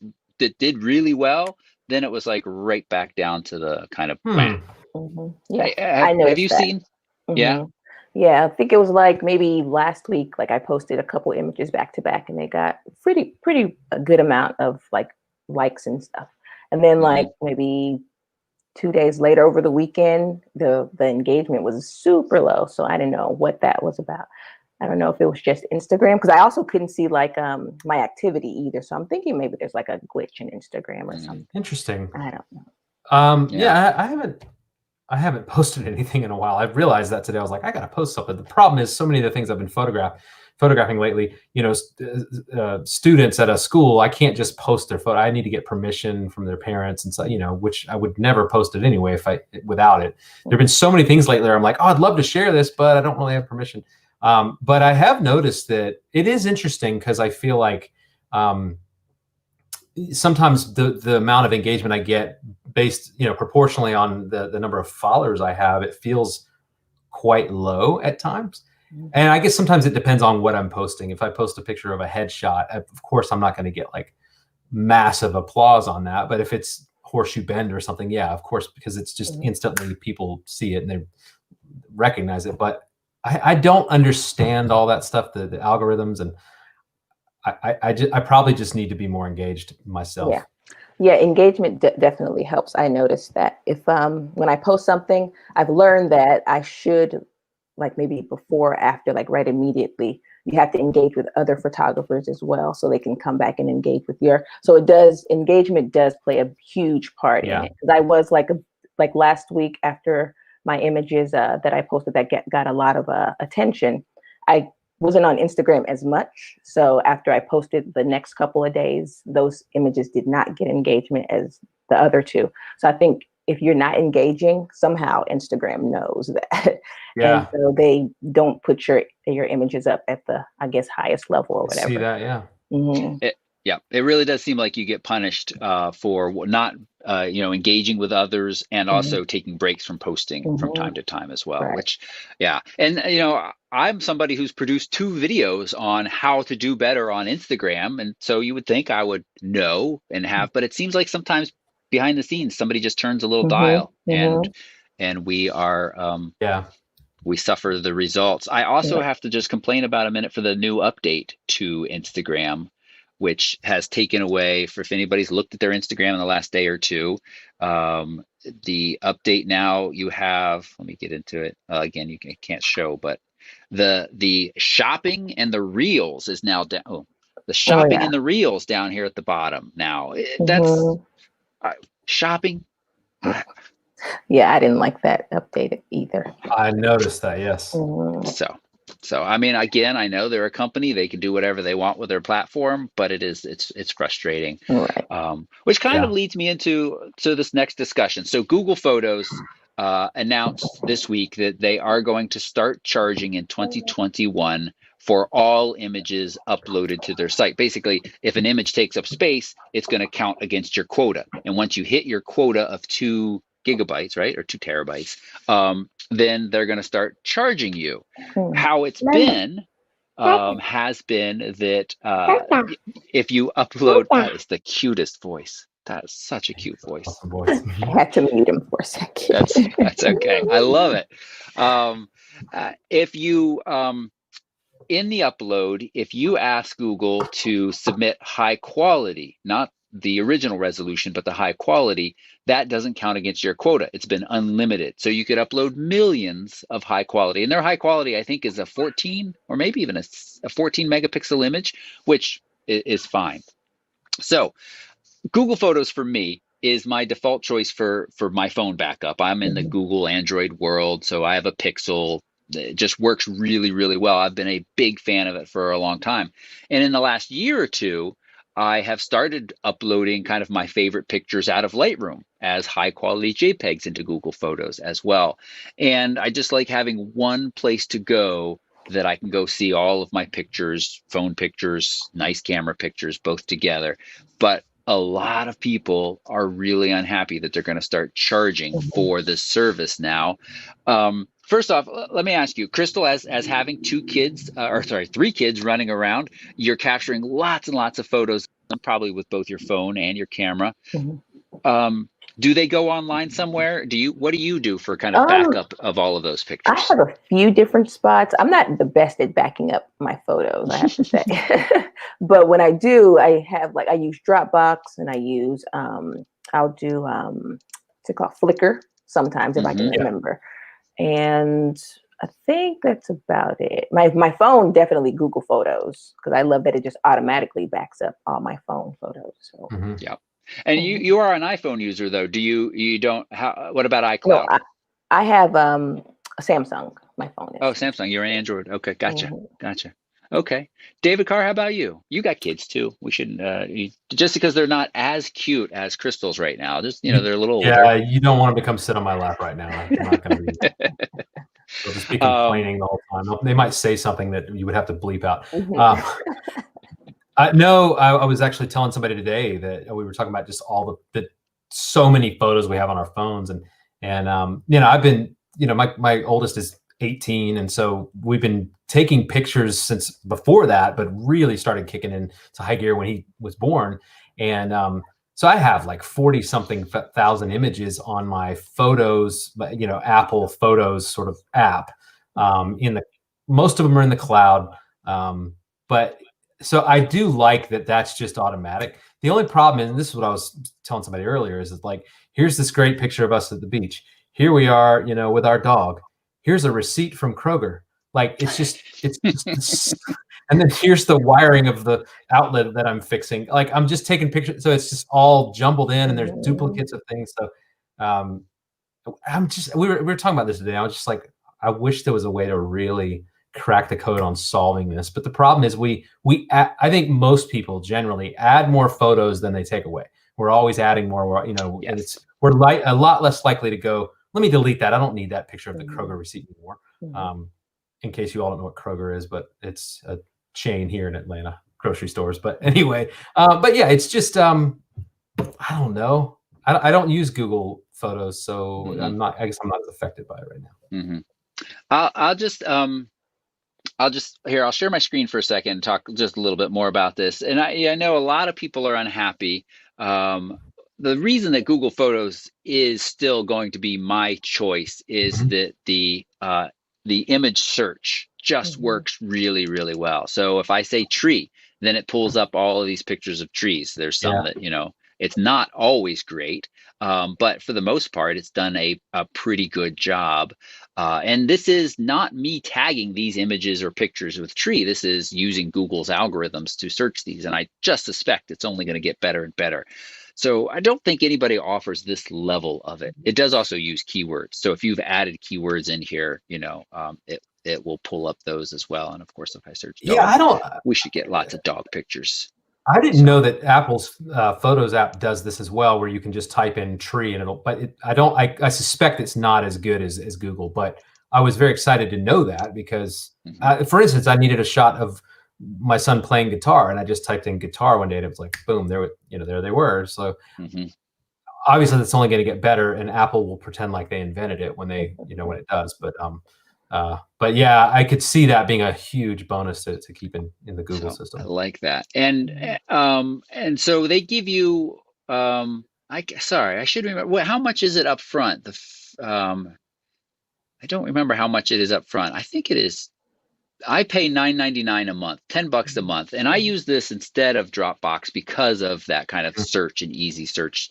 S4: did really well, then it was like right back down to the kind of
S2: Hmm.
S3: Yeah,
S4: Have,
S3: I
S4: have
S3: noticed
S4: you
S3: that.
S4: seen? Yeah.
S3: Yeah, I think it was like maybe last week, like I posted a couple images back to back and they got pretty a good amount of like likes and stuff. And then like maybe 2 days later over the weekend, the engagement was super low. So I didn't know what that was about. I don't know if it was just Instagram because I also couldn't see like my activity either. So I'm thinking maybe there's like a glitch in Instagram or something.
S2: Interesting.
S3: I don't know.
S2: Yeah, I haven't posted anything in a while. I've realized that today. I was like, I gotta post something. The problem is so many of the things I've been photographing lately, students at a school, I can't just post their photo. I need to get permission from their parents and so, which I would never post it anyway without it. There've been so many things lately where I'm like, oh, I'd love to share this, but I don't really have permission. But I have noticed that it is interesting because I feel like sometimes the amount of engagement I get based, proportionally on the number of followers I have, it feels quite low at times. And I guess sometimes it depends on what I'm posting. If I post a picture of a headshot, of course, I'm not going to get like massive applause on that. But if it's Horseshoe Bend or something, yeah, of course, because it's just instantly people see it and they recognize it. But I don't understand all that stuff, the algorithms, and I probably just need to be more engaged myself.
S3: Yeah, engagement definitely helps. I noticed that if when I post something, I've learned that I should like maybe before or after, like right immediately, you have to engage with other photographers as well so they can come back and engage with so engagement does play a huge part in it. Because I was like last week after my images that I posted that got a lot of attention, I wasn't on Instagram as much. So after I posted the next couple of days, those images did not get engagement as the other two. So I think if you're not engaging, somehow Instagram knows that.
S2: Yeah.
S3: And so they don't put your images up at the, I guess, highest level or whatever.
S2: See that, yeah.
S4: It really does seem like you get punished for not engaging with others and also taking breaks from posting from time to time as well.
S3: Right.
S4: Which, and I'm somebody who's produced 2 videos on how to do better on Instagram, and so you would think I would know and have, but it seems like sometimes behind the scenes somebody just turns a little dial and we are we suffer the results. I also have to just complain about a minute for the new update to Instagram, which has taken away, if anybody's looked at their Instagram in the last day or two, the update now you have, let me get into it. Again, you can't show, but the shopping and the reels is now down. Oh, the shopping and the reels down here at the bottom now. That's shopping.
S3: Yeah, I didn't like that updated either.
S2: I noticed that, yes.
S4: So I mean, again, I know they're a company; they can do whatever they want with their platform, but it's frustrating.
S3: Right.
S4: Which kind of leads me into this next discussion. So Google Photos announced this week that they are going to start charging in 2021 for all images uploaded to their site. Basically, if an image takes up space, it's going to count against your quota. And once you hit your quota of 2 gigabytes, right, or 2 terabytes, then they're going to start charging you. How it's been has been that if you upload, that is the cutest voice. That is such a cute voice.
S2: Awesome voice.
S3: I had to mute him for a second.
S4: That's okay. I love it. If you in the upload, if you ask Google to submit high quality, not the original resolution, but the high quality, that doesn't count against your quota. It's been unlimited. So you could upload millions of high quality. And their high quality, I think, is a 14 or maybe even a 14 megapixel image, which is fine. So Google Photos for me is my default choice for my phone backup. I'm in the Google Android world, so I have a Pixel. It just works really, really well. I've been a big fan of it for a long time. And in the last year or two, I have started uploading kind of my favorite pictures out of Lightroom as high quality JPEGs into Google Photos as well. And I just like having one place to go that I can go see all of my pictures, phone pictures, nice camera pictures, both together. But a lot of people are really unhappy that they're going to start charging for this service now. First off, let me ask you, Krystal, as having 3 kids running around, you're capturing lots and lots of photos, probably with both your phone and your camera. Do they go online somewhere? What do you do for kind of
S3: Um,
S4: backup of all of those
S3: I
S4: pictures?
S3: have a few different spots. I'm not the best at backing up my photos, I have to say. But when I do, I use Dropbox, and I'll do what's it called, Flickr sometimes if I can remember. And I think that's about it. My phone, definitely Google Photos, because I love that it just automatically backs up all my phone photos. So
S4: Yeah. And you are an iPhone user though. Do you don't what about iCloud?
S3: no, I have a Samsung. My phone is.
S4: Oh, Samsung. You're an Android. Okay, gotcha. Okay. David Carr, how about you? You got kids too. We shouldn't just because they're not as cute as Krystal's right now. Just they're a little older.
S2: Yeah, you don't want them to come sit on my lap right now. I'm not going to be. They'll just be complaining the whole time. They might say something that you would have to bleep out. I was actually telling somebody today that we were talking about just all the so many photos we have on our phones, and I've been, my oldest is 18, and so we've been taking pictures since before that, but really started kicking into high gear when he was born, and so I have like 40 something thousand images on my photos, Apple Photos sort of app. Most of them are in the cloud, but so I do like that. That's just automatic. The only problem is, and this is what I was telling somebody earlier, is like, here's this great picture of us at the beach. Here we are, with our dog. Here's a receipt from Kroger. Like, it's just and then here's the wiring of the outlet that I'm fixing. Like, I'm just taking pictures. So it's just all jumbled in, and there's duplicates of things. So we were talking about this today. I was just like, I wish there was a way to really crack the code on solving this. But the problem is I think most people generally add more photos than they take away. We're always adding more, and we're a lot less likely to go, let me delete that. I don't need that picture of the Kroger receipt anymore. In case you all don't know what Kroger is, but it's a chain here in Atlanta, grocery stores. But anyway, but yeah, it's just, I don't know. I don't use Google Photos, so I guess I'm not as affected by it right now.
S4: I'll share my screen for a second and talk just a little bit more about this. And I know a lot of people are unhappy. The reason that Google Photos is still going to be my choice is that the image search just works really, really well. So if I say tree, then it pulls up all of these pictures of trees. There's some that, it's not always great, but for the most part, it's done a pretty good job. And this is not me tagging these images or pictures with tree. This is using Google's algorithms to search these. And I just suspect it's only going to get better and better. So I don't think anybody offers this level of it. It does also use keywords. So if you've added keywords in here, it will pull up those as well. And of course, if I search dog, we should get lots of dog pictures.
S2: I didn't know that Apple's Photos app does this as well, where you can just type in tree and I suspect it's not as good as Google, but I was very excited to know that because, for instance, I needed a shot of my son playing guitar, and I just typed in guitar one day, and it was like, boom, there they were. So obviously that's only going to get better, and Apple will pretend like they invented it when when it does. But yeah, I could see that being a huge bonus to keep in the Google system.
S4: I like that. And so they give you, I should remember, how much is it up front? I don't remember how much it is up front. I think it is, I pay $9.99 a month, $10 a month. And I use this instead of Dropbox because of that kind of search and easy search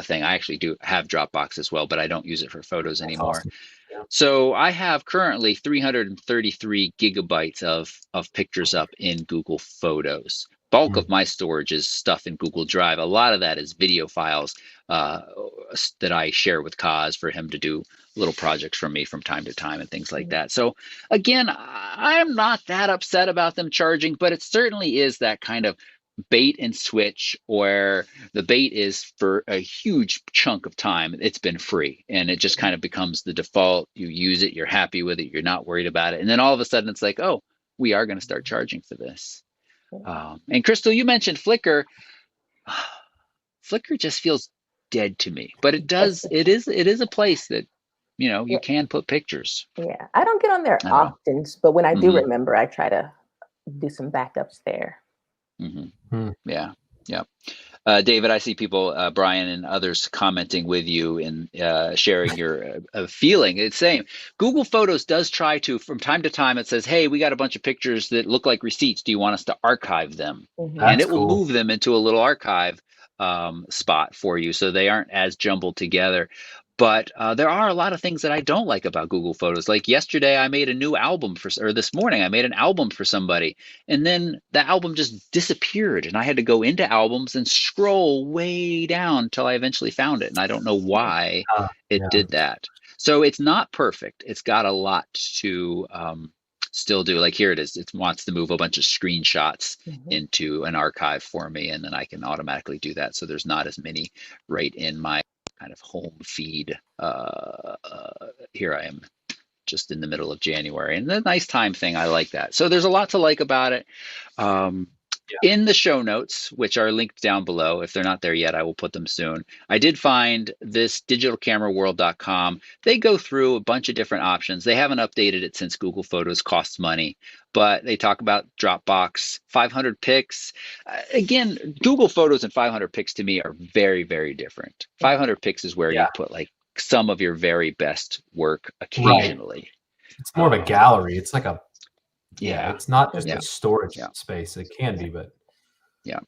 S4: thing. I actually do have Dropbox as well, but I don't use it for photos anymore.
S2: Awesome. Yeah.
S4: So I have currently 333 gigabytes of pictures up in Google Photos. Bulk of my storage is stuff in Google Drive. A lot of that is video files that I share with Kaz for him to do little projects for me from time to time and things like that. So again, I'm not that upset about them charging, but it certainly is that kind of bait and switch, where the bait is for a huge chunk of time it's been free, and it just kind of becomes the default. You use it, you're happy with it, you're not worried about it, and then all of a sudden it's like, oh, we are going to start charging for this. And Krystal, you mentioned Flickr. Flickr just feels dead to me, but it is a place that you can put pictures.
S3: Yeah, I don't get on there often, but when I do remember, I try to do some backups there.
S4: Yeah. David, I see people, Brian and others commenting with you and sharing your feeling. It's saying Google Photos does try to, from time to time, it says, hey, we got a bunch of pictures that look like receipts. Do you want us to archive them?
S3: Mhm.
S4: And
S2: That's
S4: it will
S2: cool.
S4: move them into a little archive spot for you, so they aren't as jumbled together. But there are a lot of things that I don't like about Google Photos. Like yesterday, I made a new album or this morning, I made an album for somebody, and then the album just disappeared, and I had to go into albums and scroll way down until I eventually found it, and I don't know why it
S2: Yeah.
S4: did that. So it's not perfect. It's got a lot to still do. Like here it is. It wants to move a bunch of screenshots into an archive for me, and then I can automatically do that. So there's not as many right in my kind of home feed. Here I am just in the middle of January, and the nice time thing, I like that. So there's a lot to like about it. In the show notes, which are linked down below, if they're not there yet, I will put them soon. I did find this digitalcameraworld.com. They go through a bunch of different options. They haven't updated it since Google Photos costs money, but they talk about Dropbox, 500 pics. Again, Google Photos and 500 pics to me are very, very different. 500 pics is where you put like some of your very best work occasionally.
S2: It's more of a gallery. It's like a
S4: Yeah.
S2: It's not just a storage space. It can be, but
S4: yeah.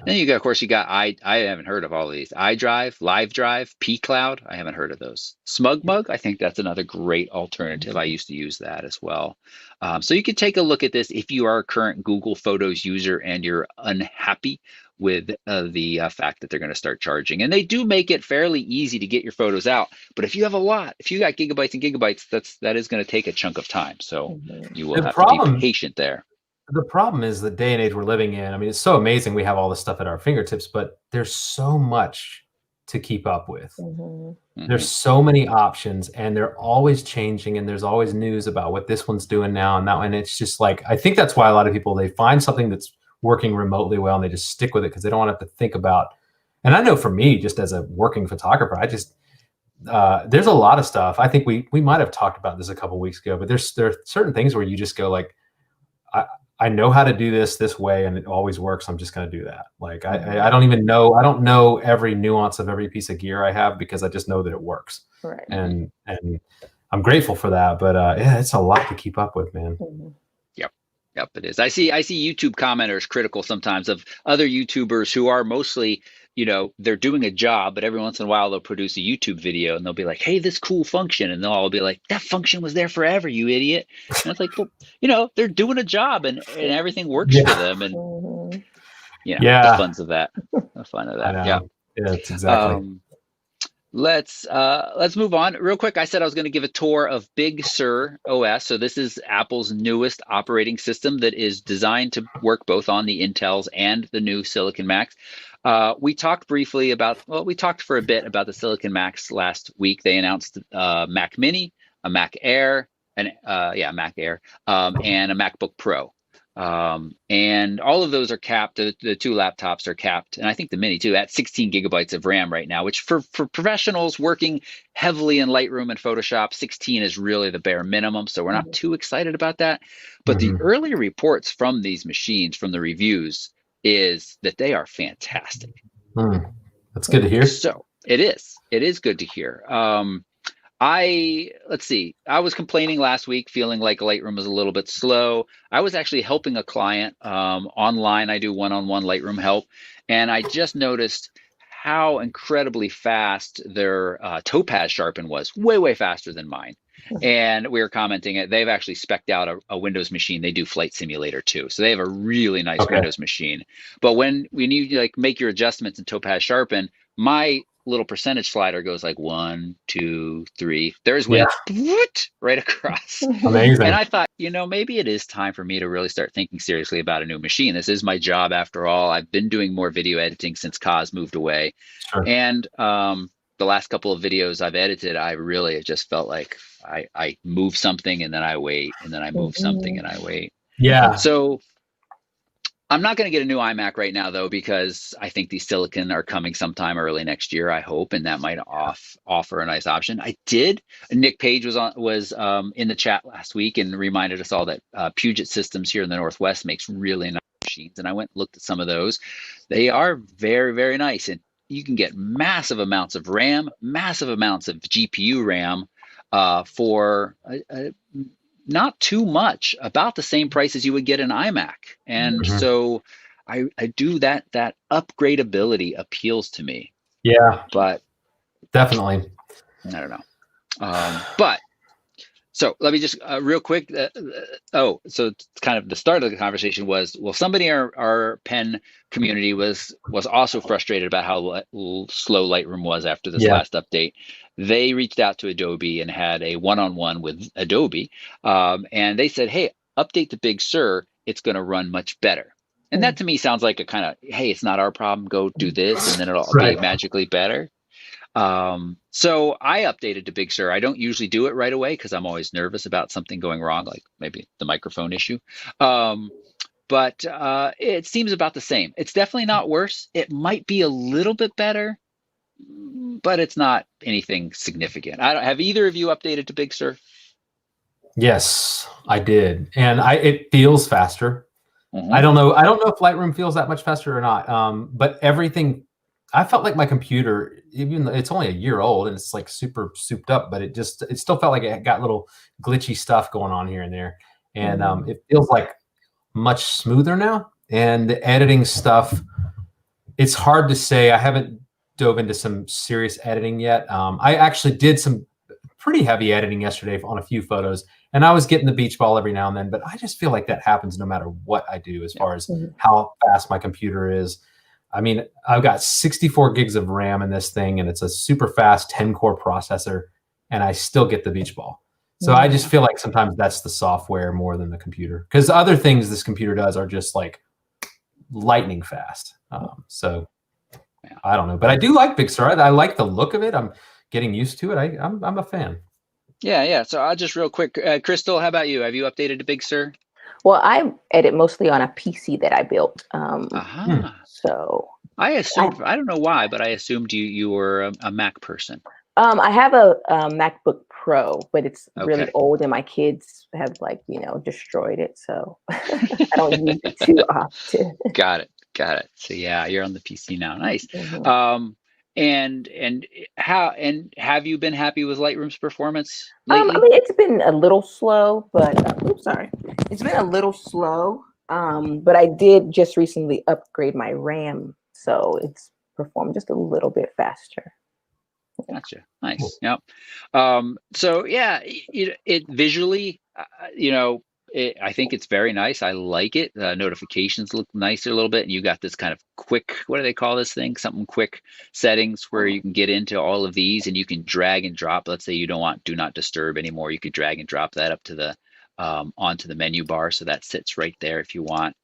S4: Then you got, of course, you got I haven't heard of all of these. iDrive, LiveDrive, pCloud. I haven't heard of those. SmugMug, I think that's another great alternative. I used to use that as well. So you could take a look at this if you are a current Google Photos user and you're unhappy with the fact that they're going to start charging. And they do make it fairly easy to get your photos out. But if you have a lot, if you got gigabytes and gigabytes, that is going to take a chunk of time. So you will have to be patient there.
S2: The problem is the day and age we're living in. I mean, it's so amazing we have all this stuff at our fingertips, but there's so much to keep up with. There's so many options, and they're always changing, and there's always news about what this one's doing now and that one. It's just like, I think that's why a lot of people, they find something that's working remotely well and they just stick with it because they don't want to have to think about. And I know for me, just as a working photographer, I just there's a lot of stuff. I think we might have talked about this a couple of weeks ago, but there are certain things where you just go like, I know how to do this way, and it always works. I'm just going to do that. Like I don't even know. I don't know every nuance of every piece of gear I have because I just know that it works.
S3: Right.
S2: And I'm grateful for that. But yeah, it's a lot to keep up with, man.
S4: Yep, it is. I see YouTube commenters critical sometimes of other YouTubers who are mostly, they're doing a job, but every once in a while they'll produce a YouTube video and they'll be like, hey, this cool function. And they'll all be like, that function was there forever, you idiot. And it's like, well, they're doing a job and everything works for them. And, the fun of that. The fun of that. Yeah.
S2: Yeah, that's exactly.
S4: Let's move on real quick. I said I was going to give a tour of Big Sur OS. So this is Apple's newest operating system that is designed to work both on the Intels and the new Silicon Macs. We talked briefly we talked for a bit about the Silicon Macs last week. They announced Mac Mini, a Mac Air, Mac Air, and a MacBook Pro. And all of those are capped. The two laptops are capped, and I think the Mini too, at 16 gigabytes of RAM right now, which for professionals working heavily in Lightroom and Photoshop, 16 is really the bare minimum. So we're not too excited about that. But the early reports from these machines, from the reviews, is that they are fantastic.
S2: That's good to hear.
S4: So it is good to hear. Let's see. I was complaining last week, feeling like Lightroom was a little bit slow. I was actually helping a client online. I do one-on-one Lightroom help, and I just noticed how incredibly fast their Topaz sharpen was. Way, way faster than mine. And we were commenting it. They've actually spec'd out a Windows machine. They do Flight Simulator too, so they have a really nice Windows machine. But when you make your adjustments in Topaz sharpen, my little percentage slider goes like 1, 2, 3. There's went right across.
S2: Amazing.
S4: And I thought, maybe it is time for me to really start thinking seriously about a new machine. This is my job after all. I've been doing more video editing since Kaz moved away.
S2: Sure.
S4: And the last couple of videos I've edited, I really just felt like I move something and then I wait, and then I move something and I wait.
S2: Yeah.
S4: So I'm not going to get a new iMac right now, though, because I think these Silicon are coming sometime early next year, I hope, and that might offer a nice option. I did. Nick Page was in the chat last week and reminded us all that Puget Systems here in the Northwest makes really nice machines, and I went and looked at some of those. They are very, very nice, and you can get massive amounts of RAM, massive amounts of GPU RAM for not too much, about the same price as you would get an iMac. And so I do that upgradability appeals to me.
S2: Yeah,
S4: but
S2: definitely.
S4: I don't know. But so let me just real quick. So it's kind of the start of the conversation was, well, somebody in our pen community was also frustrated about how slow Lightroom was after this last update. They reached out to Adobe and had a one-on-one with Adobe, and they said, "Hey, update to Big Sur. It's going to run much better." And that to me sounds like a kind of, "Hey, it's not our problem. Go do this, and then it'll be magically better." So I updated to Big Sur. I don't usually do it right away because I'm always nervous about something going wrong, like maybe the microphone issue. But it seems about the same. It's definitely not worse. It might be a little bit better, but it's not anything significant. Have either of you updated to Big Sur?
S2: Yes, I did, and it feels faster. I don't know if Lightroom feels that much faster or not. But everything, I felt like my computer, even though it's only a year old and it's like super souped up, but it still felt like it got little glitchy stuff going on here and there. And it feels like much smoother now. And the editing stuff, it's hard to say. I haven't dove into some serious editing yet. I actually did some pretty heavy editing yesterday on a few photos, and I was getting the beach ball every now and then, but I just feel like that happens no matter what I do as far as how fast my computer is. I mean, I've got 64 gigs of RAM in this thing, and it's a super fast 10-core processor, and I still get the beach ball. So I just feel like sometimes that's the software more than the computer, because other things this computer does are just like lightning fast. So I don't know, but I do like Big Sur. I like the look of it. I'm getting used to it. I'm a fan. Yeah.
S4: So I'll just real quick, Krystal, how about you? Have you updated to Big Sur?
S3: Well, I edit mostly on a PC that I built. So
S4: I assumed, I don't know why, but I assumed you were a Mac person.
S3: I have a MacBook Pro, but it's really old, and my kids have destroyed it, so I don't use it too often.
S4: Got it. So yeah, you're on the PC now. Nice. And have you been happy with Lightroom's performance lately?
S3: I mean, it's been a little slow, but it's been a little slow. But I did just recently upgrade my RAM, so it's performed just a little bit faster.
S4: Gotcha. Nice. Yep. So yeah, it visually, I think it's very nice. I like it. Notifications look nicer a little bit, and you got this kind of quick, what do they call this thing? Something quick settings where you can get into all of these, and you can drag and drop. Let's say you don't want do not disturb anymore. You could drag and drop that up to the onto the menu bar, so that sits right there if you want.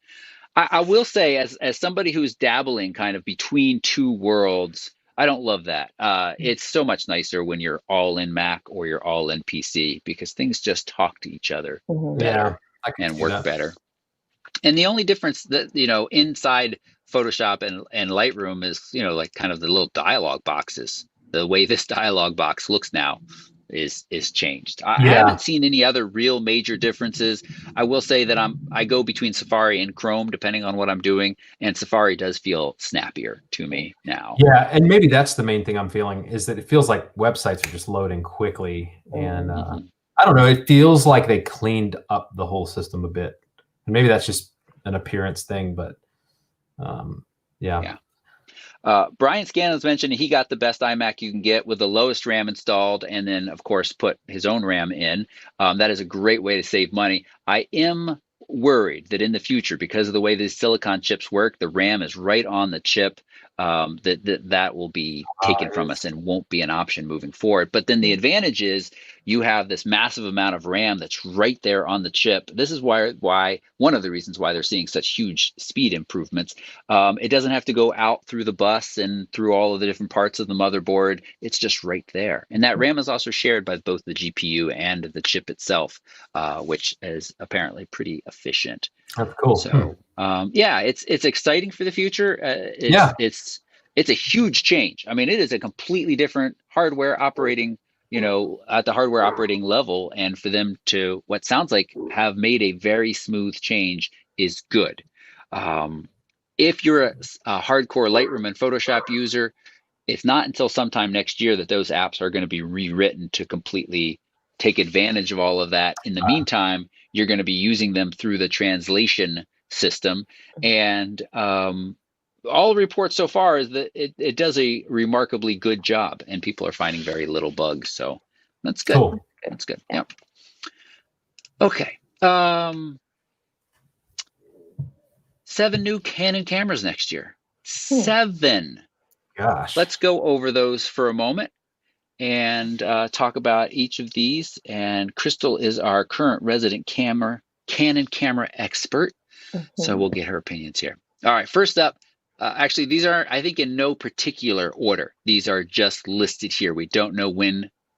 S4: I will say, as somebody who's dabbling kind of between two worlds, I don't love that. It's so much nicer when you're all in Mac or you're all in PC, because things just talk to each other better and work better. And the only difference that, inside Photoshop and Lightroom is, like kind of the little dialog boxes. The way this dialog box looks now is changed. I haven't seen any other real major differences. I will say that I go between Safari and Chrome depending on what I'm doing, and Safari does feel snappier to me now.
S2: Yeah, and maybe that's the main thing I'm feeling, is that it feels like websites are just loading quickly, and I don't know, it feels like they cleaned up the whole system a bit. And maybe that's just an appearance thing, but yeah.
S4: Brian Scanlon's mentioned he got the best iMac you can get with the lowest RAM installed, and then of course put his own RAM in. That is a great way to save money. I am worried that in the future, because of the way these silicon chips work, the RAM is right on the chip, that will be taken from us and won't be an option moving forward. But then the advantage is you have this massive amount of RAM that's right there on the chip. This is why one of the reasons why they're seeing such huge speed improvements. It doesn't have to go out through the bus and through all of the different parts of the motherboard. It's just right there. And that RAM is also shared by both the GPU and the chip itself, which is apparently pretty efficient.
S2: That's cool.
S4: So it's exciting for the future. It's a huge change. I mean, it is a completely different hardware operating, at the hardware operating level, and for them to, what sounds like, have made a very smooth change is good. If you're a hardcore Lightroom and Photoshop user, it's not until sometime next year that those apps are going to be rewritten to completely take advantage of all of that. In the meantime, you're going to be using them through the translation system. And all reports so far is that it does a remarkably good job, and people are finding very little bugs. So that's good.
S2: Cool.
S4: That's good. Yep. Okay. 7 new Canon cameras next year. 7.
S2: Gosh.
S4: Let's go over those for a moment and talk about each of these. And Krystal is our current resident Canon camera expert. So we'll get her opinions here. All right, first up, actually, these are, I think, in no particular order. These are just listed here. We don't know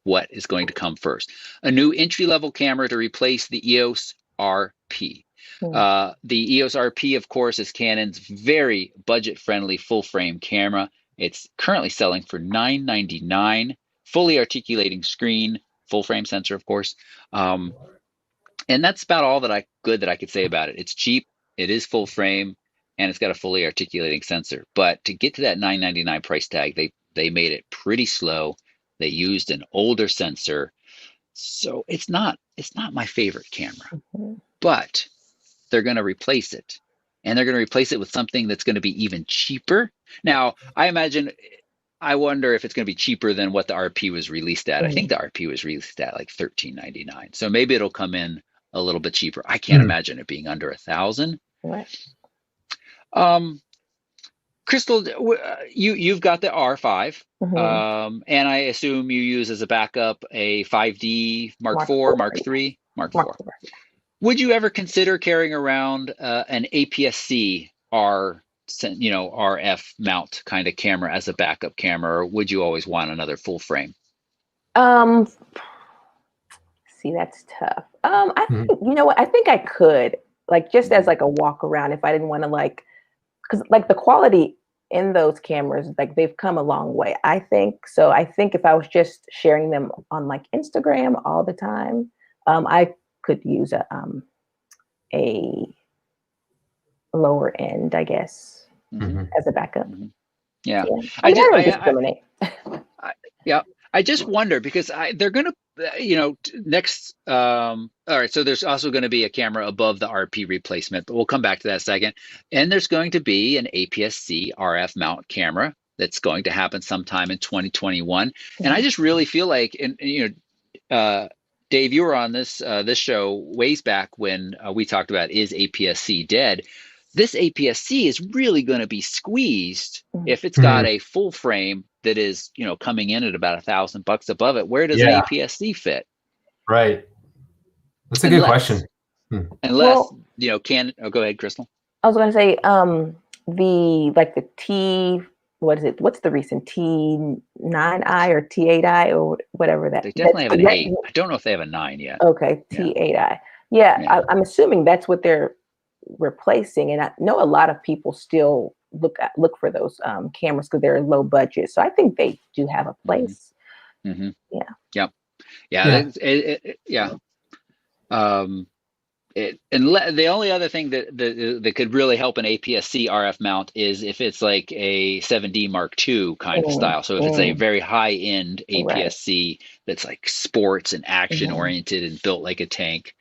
S4: what is going to come first. A new entry-level camera to replace the EOS RP. The EOS RP, of course, is Canon's very budget-friendly full-frame camera. It's currently selling for $999, fully articulating screen, full-frame sensor, of course. And that's about all that I could say about it. It's cheap, it is full-frame, and it's got a fully articulating sensor. But to get to that $999 price tag, they made it pretty slow. They used an older sensor, so it's not my favorite camera. But they're going to replace it, and they're going to replace it with something that's going to be even cheaper. Now, I wonder if it's going to be cheaper than what the RP was released at. I think the RP was released at like $13.99, so maybe it'll come in a little bit cheaper. I can't imagine it being under $1,000.
S3: Right.
S4: Krystal, you've got the R5, and I assume you use as a backup a 5D Mark IV, Mark III, Mark IV. Would you ever consider carrying around an APS-C RF mount kind of camera as a backup camera, or would you always want another full frame?
S3: See, that's tough. I think, you know what? I think I could, like, just as like a walk around, if I didn't want to, like, because like the quality in those cameras, like they've come a long way, I think. So I think if I was just sharing them on like Instagram all the time, I could use a lower end, I guess, as a backup.
S4: Yeah.
S3: I don't discriminate.
S4: I just wonder because they're going to, next. All right. So there's also going to be a camera above the RP replacement, but we'll come back to that second. And there's going to be an APS-C RF mount camera that's going to happen sometime in 2021. And I just really feel like, Dave, you were on this show ways back when we talked about, is APS-C dead? This APS-C is really going to be squeezed if it's got a full frame that is, coming in at about $1,000 above it. Where does an APS-C fit?
S2: Right. That's a good question.
S4: Unless, go ahead, Krystal.
S3: I was going to say, the T, what is it? What's the recent T9i or T8i or whatever that?
S4: They definitely have an 8. I don't know if they have a 9 yet.
S3: Okay, T8i. Yeah. I'm assuming that's what they're replacing, and I know a lot of people still look for those cameras because they're low budget. So I think they do have a place.
S4: The only other thing that could really help an APS-C RF mount is if it's like a 7D Mark II kind of style. So if it's a very high-end APS-C that's like sports and action oriented and built like a tank.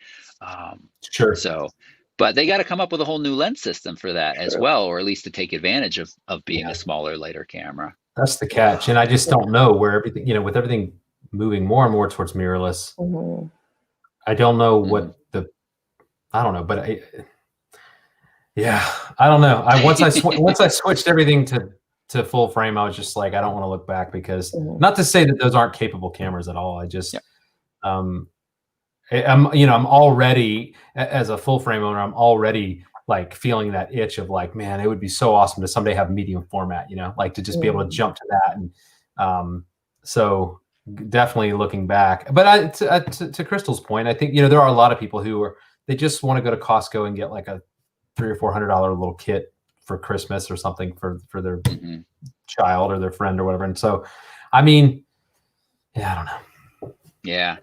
S2: Sure.
S4: So, but they got to come up with a whole new lens system for that as well, or at least to take advantage of being a smaller, lighter camera.
S2: That's the catch. And I just don't know where everything, with everything moving more and more towards mirrorless, I don't know what I don't know, but I don't know. Once I switched everything to full frame, I was just like, I don't want to look back because not to say that those aren't capable cameras at all. I just, I'm already, as a full frame owner, I'm already like feeling that itch of like, man, it would be so awesome to someday have medium format, like to just be able to jump to that. And so definitely looking back, but to Krystal's point, I think, there are a lot of people who they just want to go to Costco and get like a $300 or $400 little kit for Christmas or something for their child or their friend or whatever. And so, I mean, I don't know.
S4: Yeah,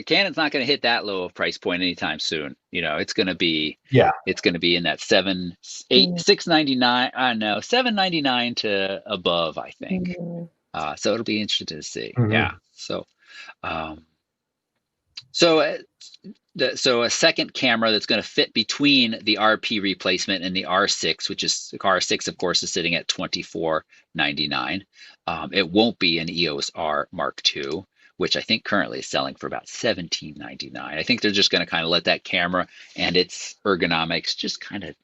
S4: Canon's not going to hit that low of price point anytime soon. You know, it's going to be in that 699. I know, 799 to above, I think. So it'll be interesting to see. Yeah. So, um, so a second camera that's going to fit between the RP replacement and the R6, which is the R6, of course, is sitting at $24.99. It won't be an EOS R Mark II, which I think currently is selling for about $17.99. I think they're just going to kind of let that camera and its ergonomics just kind of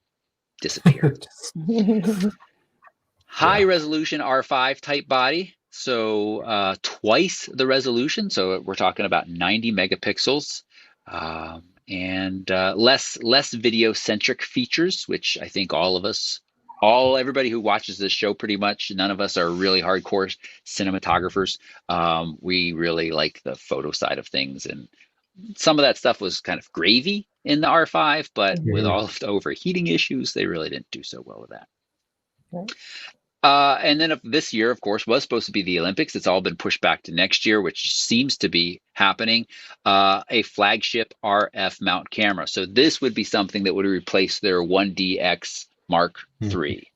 S4: disappear. High resolution R5 type body. So twice the resolution. So we're talking about 90 megapixels. And less video centric features, which I think everybody who watches this show, pretty much none of us are really hardcore cinematographers. We really like the photo side of things, and some of that stuff was kind of gravy in the R5, but with all of the overheating issues, they really didn't do so well with that. And then this year, of course, was supposed to be the Olympics. It's all been pushed back to next year, which seems to be happening. A flagship RF mount camera. So this would be something that would replace their 1DX Mark III.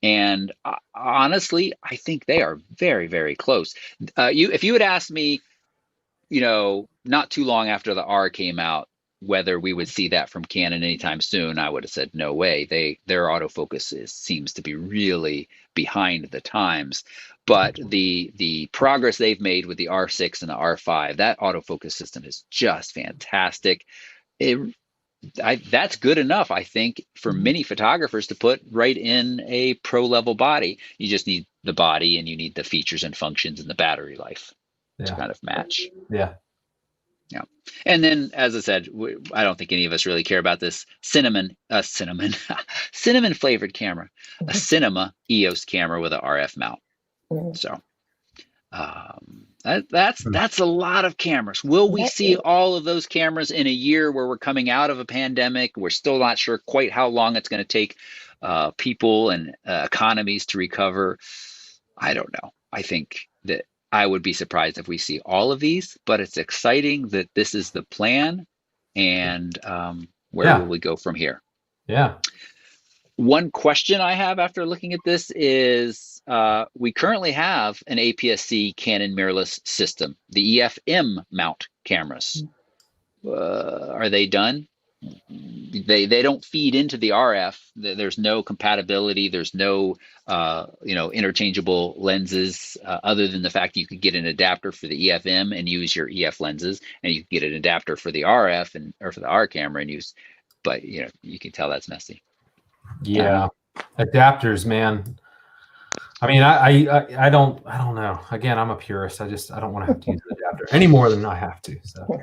S4: And honestly, I think they are very, very close. If you had asked me, not too long after the R came out, whether we would see that from Canon anytime soon, I would have said no way. Their autofocus seems to be really behind the times. But the progress they've made with the R6 and the R5, that autofocus system is just fantastic. That's good enough, I think, for many photographers to put right in a pro level body. You just need the body, and you need the features and functions and the battery life to kind of match.
S2: Yeah.
S4: And then, as I said, I don't think any of us really care about this cinnamon flavored camera, a cinema EOS camera with an RF mount. So that's a lot of cameras. Will we see all of those cameras in a year where we're coming out of a pandemic? We're still not sure quite how long it's going to take people and economies to recover. I don't know. I think that I would be surprised if we see all of these, but it's exciting that this is the plan. And where will we go from here?
S2: Yeah.
S4: One question I have after looking at this is we currently have an APS-C Canon mirrorless system, the EFM mount cameras. Are they done? They don't feed into the RF. There's no compatibility. There's no interchangeable lenses, other than the fact that you could get an adapter for the EFM and use your EF lenses, and you can get an adapter for the RF or for the R camera and use. But you can tell that's messy.
S2: Yeah, adapters, man. I mean, I don't know. Again, I'm a purist. I don't want to have to use an adapter any more than I have to. So.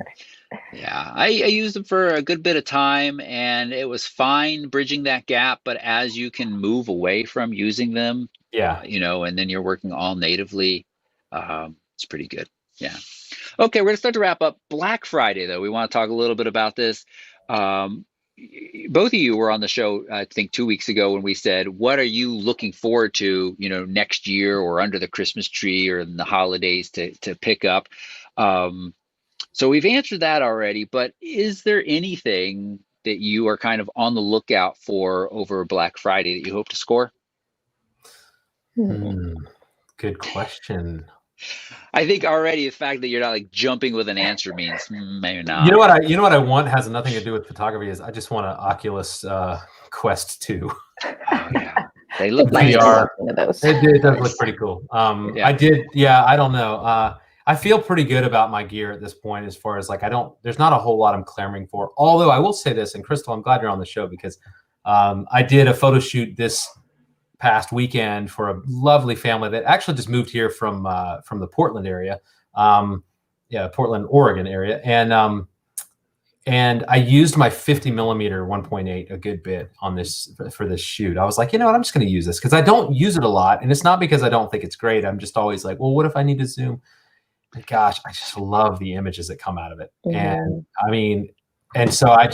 S4: Yeah, I used them for a good bit of time, and it was fine bridging that gap. But as you can move away from using them, and then you're working all natively, it's pretty good. Yeah. Okay, we're going to start to wrap up. Black Friday, though, we want to talk a little bit about this. Both of you were on the show, I think 2 weeks ago, when we said, what are you looking forward to, next year or under the Christmas tree or in the holidays to pick up? So we've answered that already, but is there anything that you are kind of on the lookout for over Black Friday that you hope to score?
S2: Good question.
S4: I think already the fact that you're not like jumping with an answer means maybe not.
S2: You know what I want has nothing to do with photography. Is I just want an Oculus Quest 2.
S4: Oh, yeah. They look
S2: like
S3: VR.
S2: It does look pretty cool. I did. Yeah, I don't know. I feel pretty good about my gear at this point, as far as like there's not a whole lot I'm clamoring for. Although I will say this, and Krystal, I'm glad you're on the show, because I did a photo shoot this past weekend for a lovely family that actually just moved here from the Portland area, Portland, Oregon area, and I used my 50 millimeter 1.8 a good bit on this for this shoot. I was like, you know what, I'm just going to use this because I don't use it a lot, and it's not because I don't think it's great. I'm just always like, well, what if I need to zoom? And gosh, I just love the images that come out of it, and I mean, and so I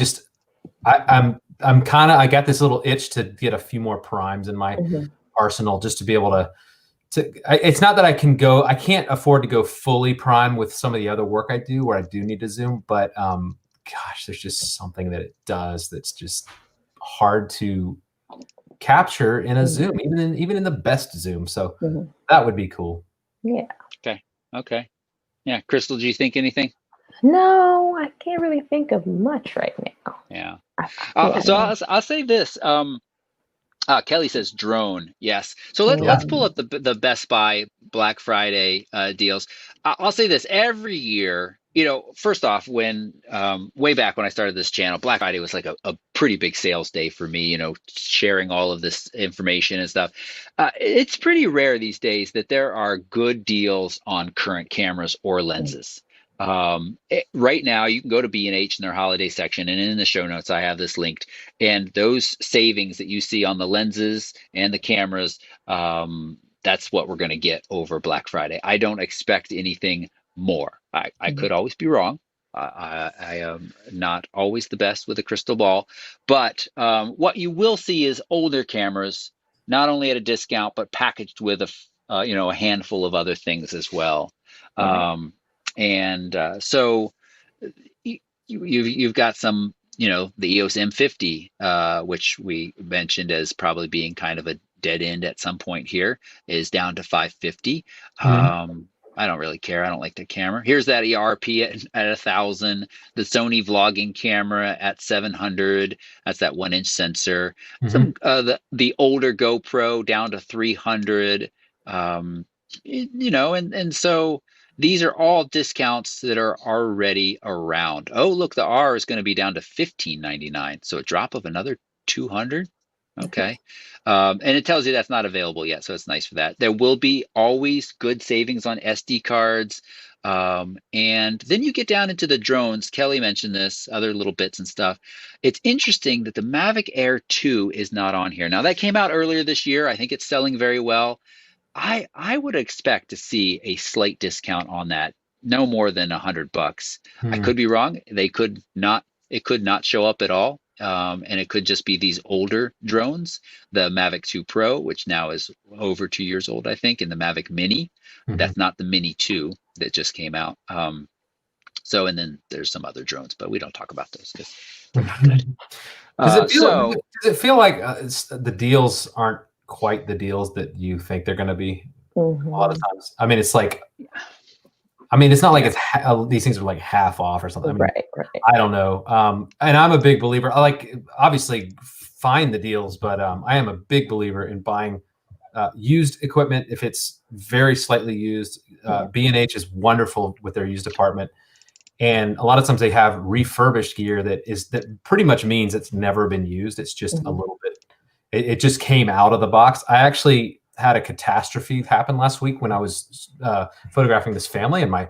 S2: got this little itch to get a few more primes in my arsenal, just to be able it's not that I can't afford to go fully prime with some of the other work I do where I do need to zoom, but gosh, there's just something that it does that's just hard to capture in a zoom, even in the best zoom. So that would be cool.
S3: Yeah.
S4: Okay. Yeah. Krystal, do you think anything?
S3: No, I can't really think of much right now.
S4: Yeah.
S3: Yeah.
S4: So I'll say this. Kelly says drone. Yes. So let's pull up the Best Buy Black Friday deals. I'll say this every year. First off, when way back when I started this channel, Black Friday was like a pretty big sales day for me. Sharing all of this information and stuff. It's pretty rare these days that there are good deals on current cameras or lenses. Right now, you can go to B&H in their holiday section, and in the show notes, I have this linked. And those savings that you see on the lenses and the cameras, that's what we're going to get over Black Friday. I don't expect anything more. I could always be wrong. I am not always the best with a crystal ball, but what you will see is older cameras, not only at a discount, but packaged with a handful of other things as well. So you've got some, the EOS M50, which we mentioned as probably being kind of a dead end at some point here, is down to $550. I don't really care. I don't like the camera. Here's that ERP at $1,000. The Sony vlogging camera at $700. That's that 1-inch sensor. The older GoPro down to $300. And so these are all discounts that are already around. Oh, look, the R is going to be down to $15.99. So a drop of another $200. Okay. And it tells you that's not available yet. So it's nice for that. There will be always good savings on SD cards. And then you get down into the drones. Kelly mentioned this, other little bits and stuff. It's interesting that the Mavic Air 2 is not on here. Now, that came out earlier this year. I think it's selling very well. I would expect to see a slight discount on that, no more than $100. I could be wrong. It could not show up at all. And it could just be these older drones, the Mavic 2 Pro, which now is over 2 years old, I think, and the Mavic Mini. That's not the Mini 2 that just came out. And then there's some other drones, but we don't talk about those because they're not good.
S2: Does it feel like the deals aren't quite the deals that you think they're going to be a lot of times? I mean, it's like, it's not like it's these things are like half off or something.
S3: Right.
S2: I don't know. And I'm a big believer. I like, obviously find the deals, but I am a big believer in buying used equipment if it's very slightly used. B&H is wonderful with their used department. And a lot of times they have refurbished gear that pretty much means it's never been used. It's just a little bit, it just came out of the box. I actually had a catastrophe happen last week when I was photographing this family, and my